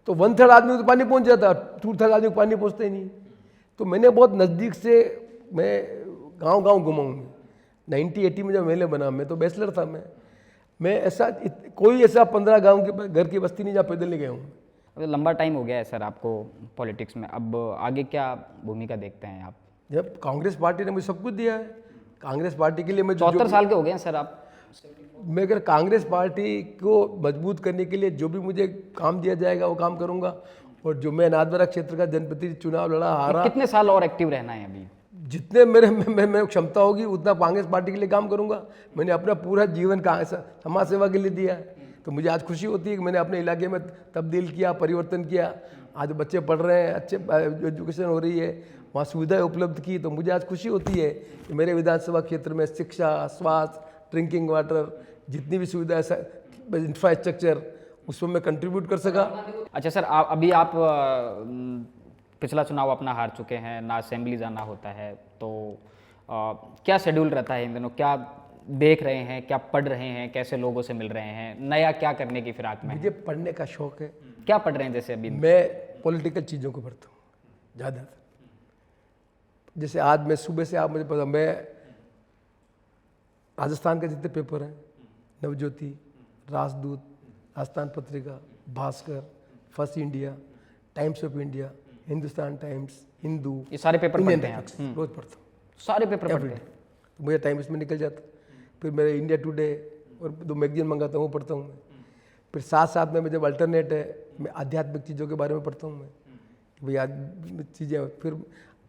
तो 1/3 आदमी को तो पानी पहुंच जाता है, 2/3 आदमी को पानी पहुंचता ही नहीं। तो मैंने बहुत नज़दीक से मैं गांव घुमा हूँ। 1980 में जब MLA बना, मैं तो बैचलर था, मैं ऐसा कोई ऐसा 15 गाँव के घर की बस्ती नहीं जहाँ पैदल नहीं गया हूँ। अभी लंबा टाइम हो गया है सर आपको पॉलिटिक्स में, अब आगे क्या भूमिका देखते हैं आप? जब कांग्रेस पार्टी ने मुझे सब कुछ दिया है, कांग्रेस पार्टी के लिए मैं 74 साल के हो गए हैं सर आप। मैं अगर कांग्रेस पार्टी को मजबूत करने के लिए जो भी मुझे काम दिया जाएगा वो काम करूंगा। और जो मैं नाथद्वारा क्षेत्र का जनप्रतिनिधि चुनाव लड़ा, हारा, कितने साल और एक्टिव रहना है अभी? जितने मेरे क्षमता होगी उतना कांग्रेस पार्टी के लिए काम करूंगा। मैंने अपना पूरा जीवन समाज सेवा के लिए दिया है, तो मुझे आज खुशी होती है कि मैंने अपने इलाके में तब्दील किया, परिवर्तन किया। आज बच्चे पढ़ रहे हैं, अच्छे एजुकेशन हो रही है, वहाँ सुविधाएं उपलब्ध की, तो मुझे आज खुशी होती है कि मेरे विधानसभा क्षेत्र में शिक्षा, स्वास्थ्य, ड्रिंकिंग वाटर, जितनी भी सुविधा है, इंफ्रास्ट्रक्चर, उसमें मैं कंट्रीब्यूट कर सका। अच्छा सर, अभी आप पिछला चुनाव अपना हार चुके हैं, ना असेंबली जाना होता है, तो क्या शेड्यूल रहता है इन दिनों? क्या देख रहे हैं, क्या पढ़ रहे हैं, कैसे लोगों से मिल रहे हैं, नया क्या करने की फिराक में? मुझे पढ़ने का शौक है। क्या पढ़ रहे हैं जैसे अभी? मैं पॉलिटिकल चीज़ों को पढ़ता हूँ ज़्यादातर। जैसे आज मैं सुबह से, आप मुझे पता, मैं राजस्थान के जितने पेपर हैं, नवज्योति, राजदूत, Rajasthan Patrika, Bhaskar, first India, times of India, Hindustan times, Hindu, ये सारे पेपर पढ़ते हैं आप? रोज पढ़ता हूँ, सारे पेपर पढ़ते हैं? तो मुझे टाइम इसमें निकल जाता। फिर मेरे इंडिया टुडे और 2 मैगजीन मंगाता हूँ, वो पढ़ता हूँ मैं। फिर साथ साथ में जब अल्टरनेट है, मैं आध्यात्मिक चीज़ों के बारे में पढ़ता हूँ मैं, भाई आज चीज़ें, फिर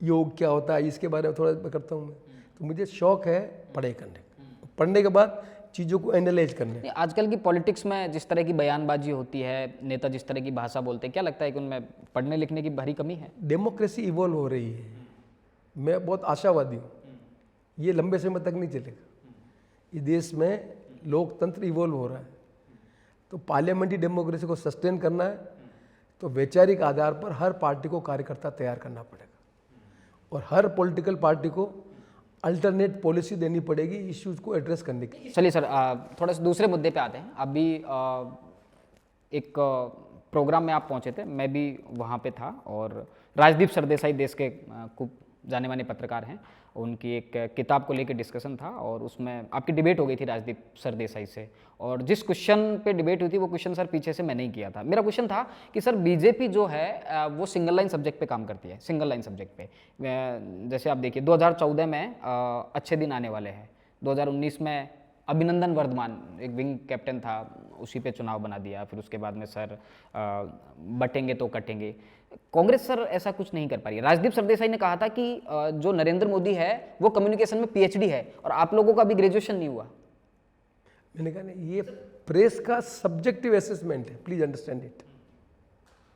योग क्या होता है इसके बारे में थोड़ा करता हूँ मैं। तो मुझे शौक है पढ़ाई करने का, पढ़ने के बाद चीज़ों को एनालाइज करने। आजकल की पॉलिटिक्स में जिस तरह की बयानबाजी होती है, नेता जिस तरह की भाषा बोलते हैं, क्या लगता है कि उनमें पढ़ने लिखने की भारी कमी है? डेमोक्रेसी इवॉल्व हो रही है, मैं बहुत आशावादी हूँ, ये लंबे समय तक नहीं चलेगा। इस देश में लोकतंत्र इवॉल्व हो रहा है, तो पार्लियामेंट्री डेमोक्रेसी को सस्टेन करना है तो वैचारिक आधार पर हर पार्टी को कार्यकर्ता तैयार करना पड़ेगा और हर पॉलिटिकल पार्टी को अल्टरनेट पॉलिसी देनी पड़ेगी इश्यूज को एड्रेस करने की। चलिए सर, थोड़ा सा दूसरे मुद्दे पे आते हैं। अभी एक प्रोग्राम में आप पहुंचे थे, मैं भी वहाँ पे था, और राजदीप सरदेसाई देश के खूब जाने माने पत्रकार हैं, उनकी एक किताब को लेकर डिस्कशन था और उसमें आपकी डिबेट हो गई थी राजदीप सरदेसाई से, और जिस क्वेश्चन पे डिबेट हुई थी वो क्वेश्चन सर पीछे से मैंने ही किया था। मेरा क्वेश्चन था कि सर बीजेपी जो है वो सिंगल लाइन सब्जेक्ट पे काम करती है, सिंगल लाइन सब्जेक्ट पे। जैसे आप देखिए 2014 में अच्छे दिन आने वाले हैं, 2019 में अभिनंदन वर्धमान एक विंग कैप्टन था, उसी पे चुनाव बना दिया, फिर उसके बाद में सर बटेंगे तो कटेंगे। कांग्रेस सर ऐसा कुछ नहीं कर पा रही है। राजदीप सरदेसाई ने कहा था कि जो नरेंद्र मोदी है वो कम्युनिकेशन में पीएचडी है और आप लोगों का भी ग्रेजुएशन नहीं हुआ। मैंने कहा नहीं, ये प्रेस का सब्जेक्टिव असेसमेंट है, प्लीज अंडरस्टैंड इट,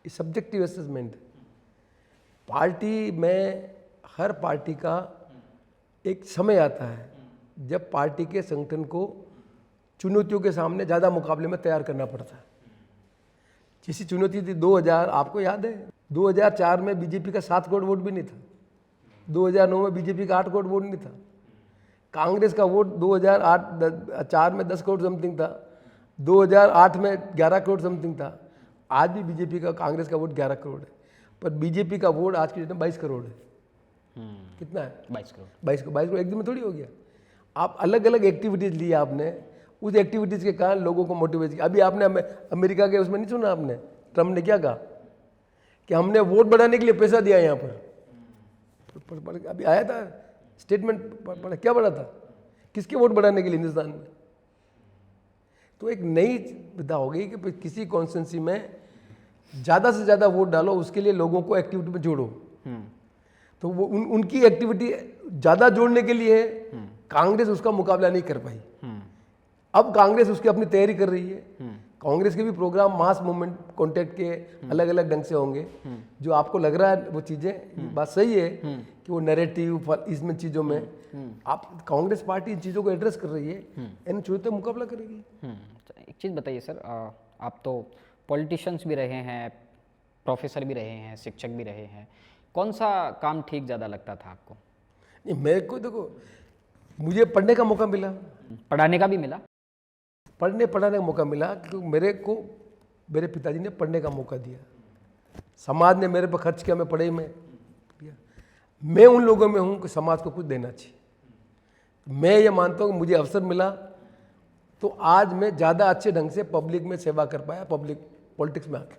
ये सब्जेक्टिव असेसमेंट है। पार्टी में हर पार्टी का एक समय आता है जब पार्टी के संगठन को चुनौतियों के सामने ज़्यादा मुकाबले में तैयार करना पड़ता है। जैसी चुनौती थी 2000, आपको याद है 2004 में बीजेपी का 7 करोड़ वोट भी नहीं था, 2009 में बीजेपी का 8 करोड़ वोट नहीं था, कांग्रेस का वोट 2004 में 10 करोड़ समथिंग था, 2008 में 11 करोड़ समथिंग था। आज भी बीजेपी का, कांग्रेस का वोट 11 करोड़ है, पर बीजेपी का वोट आज की डेट में 22 करोड़ है। कितना है? 22 करोड़। 22 करोड़ एक दिन में थोड़ी हो गया। आप अलग अलग एक्टिविटीज़ ली आपने, उस एक्टिविटीज़ के कारण लोगों को मोटिवेट किया। अभी आपने अमेरिका के उसमें नहीं सुना आपने, ट्रम्प ने क्या कहा कि हमने वोट बढ़ाने के लिए पैसा दिया यहाँ पर। अभी आया था स्टेटमेंट, क्या बढ़ा था, किसके वोट बढ़ाने के लिए हिंदुस्तान में? तो एक नई विधा हो गई कि किसी कॉन्स्टिट्यूंसी में ज़्यादा से ज़्यादा वोट डालो, उसके लिए लोगों को एक्टिविटी में जोड़ो। तो वो उनकी एक्टिविटी ज़्यादा जोड़ने के लिए कांग्रेस उसका मुकाबला नहीं कर पाई। अब कांग्रेस उसकी अपनी तैयारी कर रही है। कांग्रेस के भी प्रोग्राम मास मूवमेंट कॉन्टेक्ट के अलग अलग ढंग से होंगे। जो आपको लग रहा है वो चीज़ें, बात सही है कि वो नैरेटिव इसमें चीज़ों में आप कांग्रेस पार्टी इन चीज़ों को एड्रेस कर रही है, इन चुनौतियों मुकाबला करेगी। एक चीज़ बताइए सर, आप तो पॉलिटिशियंस भी रहे हैं, प्रोफेसर भी रहे हैं, शिक्षक भी रहे हैं, कौन सा काम ठीक ज़्यादा लगता था आपको? नहीं, मेरे को देखो, मुझे पढ़ने का मौका मिला, पढ़ाने का भी मिला, पढ़ाने का मौका मिला, क्योंकि मेरे पिताजी ने पढ़ने का मौका दिया, समाज ने मेरे पर खर्च किया, मैं पढ़ाई में दिया। मैं उन लोगों में हूँ कि समाज को कुछ देना चाहिए। मैं ये मानता हूँ कि मुझे अवसर मिला तो आज मैं ज़्यादा अच्छे ढंग से पब्लिक में सेवा कर पाया, पब्लिक पॉलिटिक्स में आके।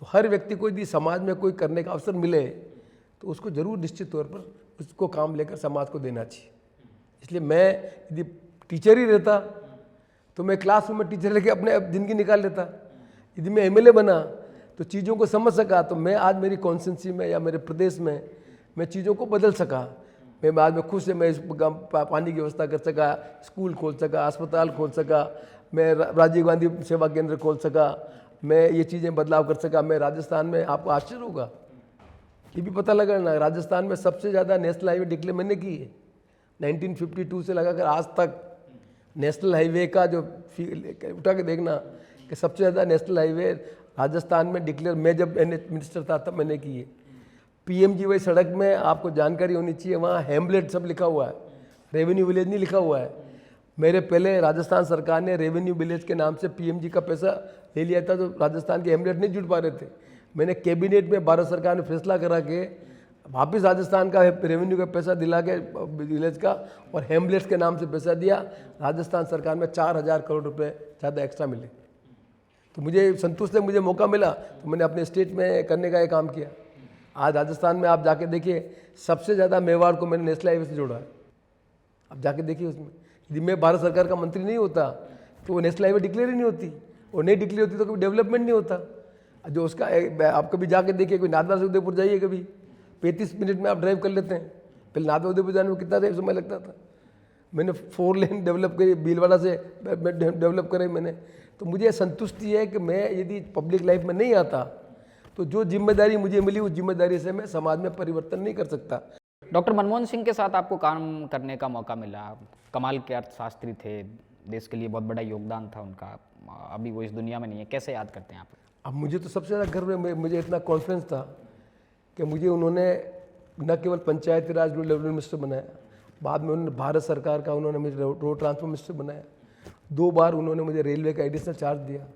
तो हर व्यक्ति को यदि समाज में कोई करने का अवसर मिले तो उसको जरूर निश्चित तौर पर उसको काम लेकर समाज को देना चाहिए। इसलिए मैं यदि टीचर ही रहता तो मैं क्लासरूम में टीचर लेके अपने ज़िंदगी निकाल लेता। यदि मैं एमएलए बना तो चीज़ों को समझ सका तो मैं आज मेरी कॉन्स्टिट्यूंसी में या मेरे प्रदेश में मैं चीज़ों को बदल सका। मैं आज में खुद से मैं पानी की व्यवस्था कर सका, स्कूल खोल सका, अस्पताल खोल सका, मैं राजीव गांधी सेवा केंद्र खोल सका, मैं ये चीज़ें बदलाव कर सका। मैं राजस्थान में, आपको आश्चर्य होगा, ये भी पता लगा ना, राजस्थान में सबसे ज़्यादा नेशनल हाईवे डिक्लेयर मैंने की है। 1952 से लगाकर आज तक नेशनल हाईवे का जो उठा के देखना कि सबसे ज़्यादा नेशनल हाईवे राजस्थान में डिक्लेयर मैं जब मिनिस्टर था तब मैंने की है। PMGY सड़क में आपको जानकारी होनी चाहिए, वहाँ हैमलेट सब लिखा हुआ है, रेवेन्यू विलेज नहीं लिखा हुआ है। मेरे पहले राजस्थान सरकार ने रेवेन्यू विलेज के नाम से PMG का पैसा ले लिया था, तो राजस्थान के हैमलेट नहीं जुड़ पा रहे थे। मैंने कैबिनेट में भारत सरकार ने फैसला करा के वापिस राजस्थान का रेवेन्यू का पैसा दिला के विलेज का और हैमलेट्स के नाम से पैसा दिया। राजस्थान सरकार में 4000 करोड़ रुपए ज़्यादा एक्स्ट्रा मिले। तो मुझे संतुष्ट है, मुझे मौका मिला तो मैंने अपने स्टेट में करने का ये काम किया। आज राजस्थान में आप जाके देखिए, सबसे ज़्यादा मेवाड़ को मैंने नेशनल हाईवे से जोड़ा है। आप जाके देखिए उसमें, यदि मैं भारत सरकार का मंत्री नहीं होता तो वो नेशनल हाईवे डिक्लेयर ही नहीं होती, और नहीं डिक्लेयर होती तो कभी डेवलपमेंट नहीं होता। जो उसका आप कभी जाके देखिए, कोई नाथद्वारा से उदयपुर जाइए कभी, 35 मिनट में आप ड्राइव कर लेते हैं। पहले नाथद्वारा उदयपुर जाने में कितना समय लगता था। मैंने 4 लेन डेवलप करी, भीलवाड़ा से डेवलप करे मैंने। तो मुझे संतुष्टि है कि मैं यदि पब्लिक लाइफ में नहीं आता तो जो जिम्मेदारी मुझे मिली उस जिम्मेदारी से मैं समाज में परिवर्तन नहीं कर सकता। डॉक्टर मनमोहन सिंह के साथ आपको काम करने का मौका मिला। कमाल के अर्थशास्त्री थे, देश के लिए बहुत बड़ा योगदान था उनका। अभी वो इस दुनिया में नहीं है, कैसे याद करते हैं आप? अब मुझे तो सबसे ज़्यादा गर्व है, मुझे इतना कॉन्फिडेंस था कि मुझे उन्होंने न केवल पंचायती राज रूरल मिनिस्टर बनाया, बाद में उन्होंने भारत सरकार का उन्होंने मुझे रोड ट्रांसपोर्ट मिनिस्टर बनाया। 2 बार उन्होंने मुझे रेलवे का एडिशनल चार्ज दिया।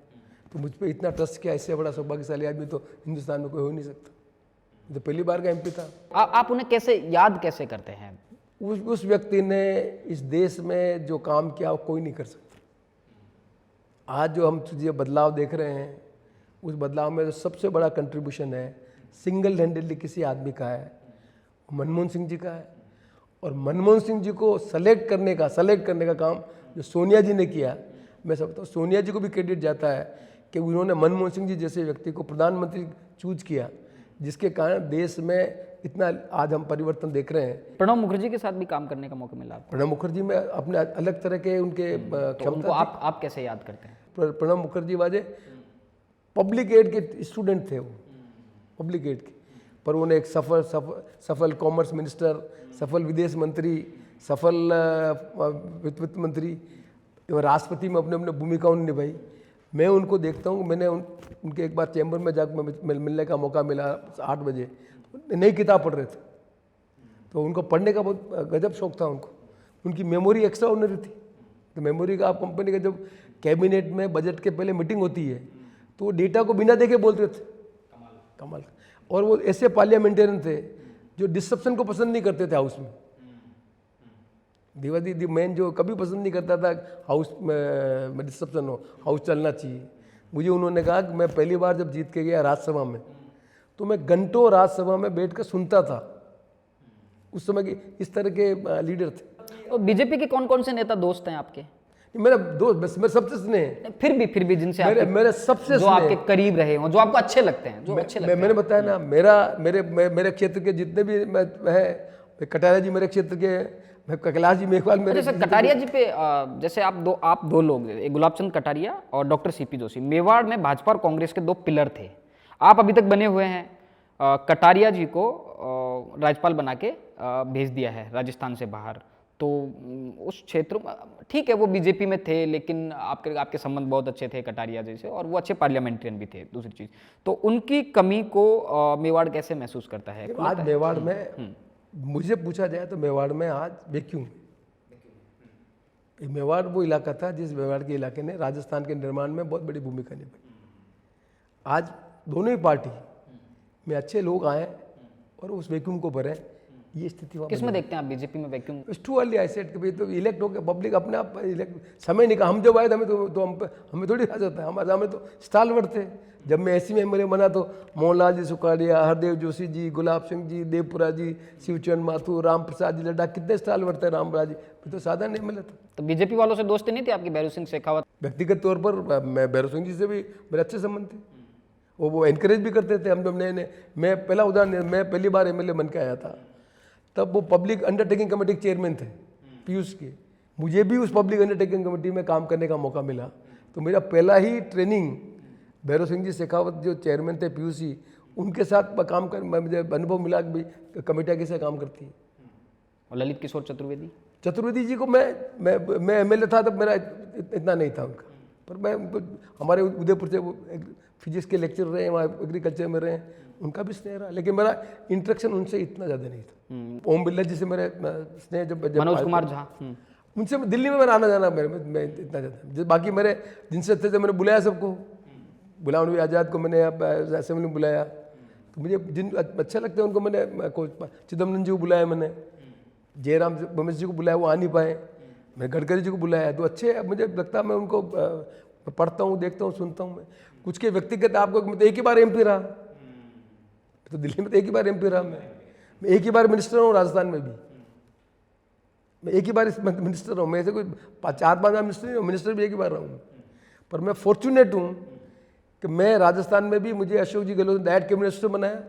तो मुझ पर इतना ट्रस्ट किया, इससे बड़ा सौभाग्यशाली आदमी तो हिंदुस्तान में कोई हो नहीं सकता। तो पहली बार का MP था। आप उन्हें कैसे याद कैसे करते हैं? उस व्यक्ति ने इस देश में जो काम किया वो कोई नहीं कर सकता। आज जो हम तुझे बदलाव देख रहे हैं, उस बदलाव में जो सबसे बड़ा कंट्रीब्यूशन है सिंगल हैंडेडली किसी आदमी का है, मनमोहन सिंह जी का है। और मनमोहन सिंह जी को सेलेक्ट करने का काम जो सोनिया जी ने किया, मैं समझता हूँ सोनिया जी को भी क्रेडिट जाता है कि उन्होंने मनमोहन सिंह जी जैसे व्यक्ति को प्रधानमंत्री चूज किया, जिसके कारण देश में इतना आज हम परिवर्तन देख रहे हैं। प्रणब मुखर्जी के साथ भी काम करने का मौका मिला आपको? प्रणब मुखर्जी में अपने अलग तरह के उनके तो उनको आप कैसे याद करते हैं? प्रणब मुखर्जी वाजे पब्लिक एड के स्टूडेंट थे, वो पब्लिक एड के, पर उन्हें एक सफल कॉमर्स मिनिस्टर, सफल विदेश मंत्री, सफल वित्त मंत्री एवं राष्ट्रपति में अपने अपने भूमिकाओं निभाई। मैं उनको देखता हूँ, मैंने उनके एक बार चैम्बर में जाकर मिलने का मौका मिला 8 बजे, नई किताब पढ़ रहे थे। तो उनको पढ़ने का बहुत गजब शौक था उनको, उनकी मेमोरी एक्स्ट्रा ऑर्डिनरी थी। तो मेमोरी का आप कंपनी का जब कैबिनेट में बजट के पहले मीटिंग होती है तो वो डेटा को बिना देखे बोलते थे, कमाल। और वो ऐसे पार्लियामेंटेरियन थे जो डिस्ट्रप्शन को पसंद नहीं करते थे हाउस में। दिवादी मैन जो कभी पसंद नहीं करता था हाउस में डिस्ट्रप्शन हो, हाउस चलना चाहिए। मुझे उन्होंने कहा कि मैं पहली बार जब जीत के गया राज्यसभा में तो मैं घंटों राज्यसभा में बैठ कर सुनता था। उस समय के इस तरह के लीडर थे। और बीजेपी के कौन कौन से नेता दोस्त हैं आपके? मेरा दोस्त, मेरे सबसे स्नेह, फिर भी जिनसे मेरे सबसे जो आपके करीब रहे हो, जो आपको अच्छे लगते हैं, जो अच्छे लगते हैं। मैंने बताया ना, मेरे क्षेत्र के जितने भी है, कटारिया जी मेरे क्षेत्र के, कैलाश जी मेघवाल मेरे। जैसे कटारिया जी पे जैसे आप दो लोग, गुलाब चंद कटारिया और डॉक्टर CP जोशी, मेवाड़ में भाजपा और कांग्रेस के 2 पिलर थे। आप अभी तक बने हुए हैं। कटारिया जी को राज्यपाल बना के भेज दिया है राजस्थान से बाहर। तो उस क्षेत्र में ठीक है वो बीजेपी में थे, लेकिन आपके संबंध बहुत अच्छे थे कटारिया जी से, और वो अच्छे पार्लियामेंट्रियन भी थे। दूसरी चीज़ तो उनकी कमी को मेवाड़ कैसे महसूस करता है? आज मेवाड़ में मुझे पूछा जाए तो मेवाड़ में आज वैक्यूम। मेवाड़ वो इलाका था जिस मेवाड़ के इलाके ने राजस्थान के निर्माण में बहुत बड़ी भूमिका निभाई। आज दोनों ही पार्टी में अच्छे लोग आए और उस वैक्यूम को भरे। ये स्थिति किसमें देखते हैं आप बीजेपी में vacuum? It's too early I said कि तो इलेक्ट हो गया, पब्लिक अपने आप इलेक्ट समय निकाल। हम जब आए थे हमें थोड़ी आ जाता है, हमें तो स्टालवर्ड थे। जब मैं ऐसी में मेरे बना तो मोहनलाल जी सुखाड़िया, हरदेव जोशी जी, गुलाब सिंह जी, देवपुरा जी, शिवचंद माथुर, राम प्रसाद जी लड्डा, कितने स्टालवर्ड थे। रामराज जी तो साधा नहीं मिला था। तो बीजेपी वालों से दोस्ती नहीं थी आपकी? भैरू सिंह शेखावत व्यक्तिगत तौर पर मैं भैरू सिंह जी से भी मेरे अच्छे संबंध थे। वो एनकरेज भी करते थे। हम जब नए मैं पहला उदाहरण, मैं पहली बार MLA बन के आया था, तब वो पब्लिक अंडरटेकिंग कमेटी के चेयरमैन थे पीयूष के। मुझे भी उस पब्लिक अंडरटेकिंग कमेटी में काम करने का मौका मिला। तो मेरा पहला ही ट्रेनिंग भैरव सिंह जी शेखावत जो चेयरमैन थे PUC, उनके साथ काम कर मुझे अनुभव मिला कि भाई कमेटियाँ कैसे काम करती है। और ललित किशोर चतुर्वेदी जी को मैं MLA था तब मेरा इतना नहीं था उनका, पर मैं हमारे उदयपुर से वो फिजिक्स के लेक्चर रहे, वहाँ एग्रीकल्चर में रहे, उनका भी स्नेह रहा, लेकिन मेरा इंटरेक्शन उनसे इतना ज़्यादा नहीं था। ओम बिरला जी से मेरे स्नेह जब मनोज कुमार झा, उनसे दिल्ली में मेरा आना जाना मैं इतना ज़्यादा। बाकी मेरे जिनसे थे मैंने बुलाया सबको, गुलाम नबी आज़ाद को मैंने असेंबली में बुलाया। तो मुझे जिन अच्छा लगता है उनको मैंने चिदम्बरम जी को बुलाया, मैंने जयराम रमेश जी को बुलाया, वो आ नहीं पाए। मैं गडकरी जी को बुलाया। तो अच्छे मुझे लगता है, मैं उनको पढ़ता हूँ, देखता हूँ, सुनता हूँ। मैं कुछ के व्यक्तिगत आपको मैं तो एक ही बार MP रहा, तो दिल्ली में तो एक ही बार MP रहा। मैं एक ही बार मिनिस्टर हूँ, राजस्थान में भी मैं एक ही बार मिनिस्टर हूँ। मैं ऐसे कोई 4-5 बार मिनिस्टर नहीं हूँ, मिनिस्टर भी एक ही बार रहा हूँ। पर मैं फॉर्चुनेट हूँ कि मैं राजस्थान में भी मुझे अशोक जी गहलोत ने डायरेक्ट कैबिनेट मिनिस्टर बनाया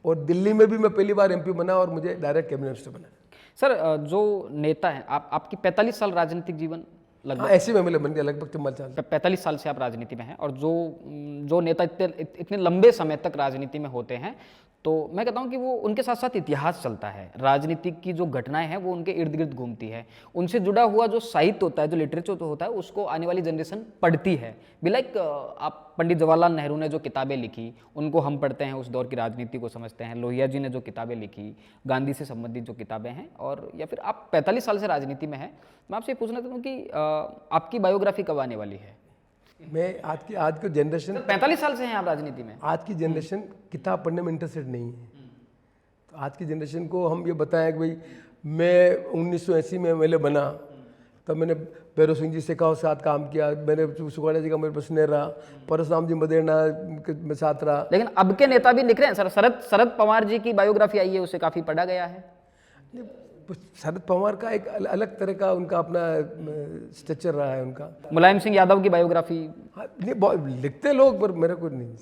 और दिल्ली में भी मैं पहली बार एमपी बना और मुझे डायरेक्ट कैबिनेट मिनिस्टर बनाया। सर जो नेता हैं, आपकी 45 साल राजनीतिक जीवन लगभग, हाँ, ऐसे में मिले बन गया लगभग 44 साल। 45 साल से आप राजनीति में हैं, और जो नेता इतने लंबे समय तक राजनीति में होते हैं, तो मैं कहता हूं कि वो उनके साथ साथ इतिहास चलता है, राजनीति की जो घटनाएं हैं वो उनके इर्द गिर्द घूमती है, उनसे जुड़ा हुआ जो साहित्य होता है, जो लिटरेचर होता है, उसको आने वाली जनरेशन पढ़ती है। भी लाइक आप पंडित जवाहरलाल नेहरू ने जो किताबें लिखी उनको हम पढ़ते हैं, उस दौर की राजनीति को समझते हैं। लोहिया जी ने जो किताबें लिखी, गांधी से संबंधित जो किताबें हैं, और या फिर आप 45 साल से राजनीति में हैं, मैं आपसे पूछना चाहता हूँ कि आपकी बायोग्राफी कब आने वाली है? मैं आज की जनरेशन 45 साल से हैं आप राजनीति में। आज की जनरेशन किताब पढ़ने में इंटरेस्टेड नहीं है। तो आज की जनरेशन को हम ये बताएं कि भाई मैं 1980 में एमएलए बना, तब मैंने भैरव सिंह जी शेखावत के साथ काम किया, मैंने सुखाड़ा जी का मेरे पास स्नेह रहा, परशुराम जी मदेरना के साथ रहा। लेकिन अब के नेता भी लिख रहे हैं सर, शरद पवार जी की बायोग्राफी आई है, उसे काफ़ी पढ़ा गया है। शरद पवार का एक अलग तरह का उनका अपना स्ट्रक्चर रहा है उनका। मुलायम सिंह यादव की बायोग्राफी, हाँ, नहीं लिखते लोग, पर मेरे को नहीं।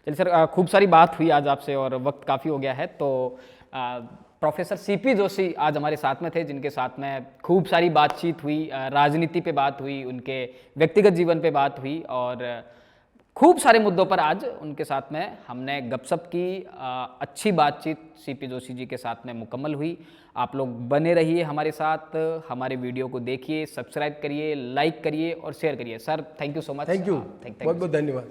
चलिए सर, खूब सारी बात हुई आज आपसे और वक्त काफ़ी हो गया है, तो प्रोफेसर सीपी जोशी आज हमारे साथ में थे, जिनके साथ में खूब सारी बातचीत हुई, राजनीति पे बात हुई, उनके व्यक्तिगत जीवन पे बात हुई, और खूब सारे मुद्दों पर आज उनके साथ में हमने गपशप की। अच्छी बातचीत सीपी जोशी जी के साथ में मुकम्मल हुई। आप लोग बने रहिए हमारे साथ, हमारे वीडियो को देखिए, सब्सक्राइब करिए, लाइक करिए और शेयर करिए। Sir thank you so much. Thank you, बहुत बहुत धन्यवाद।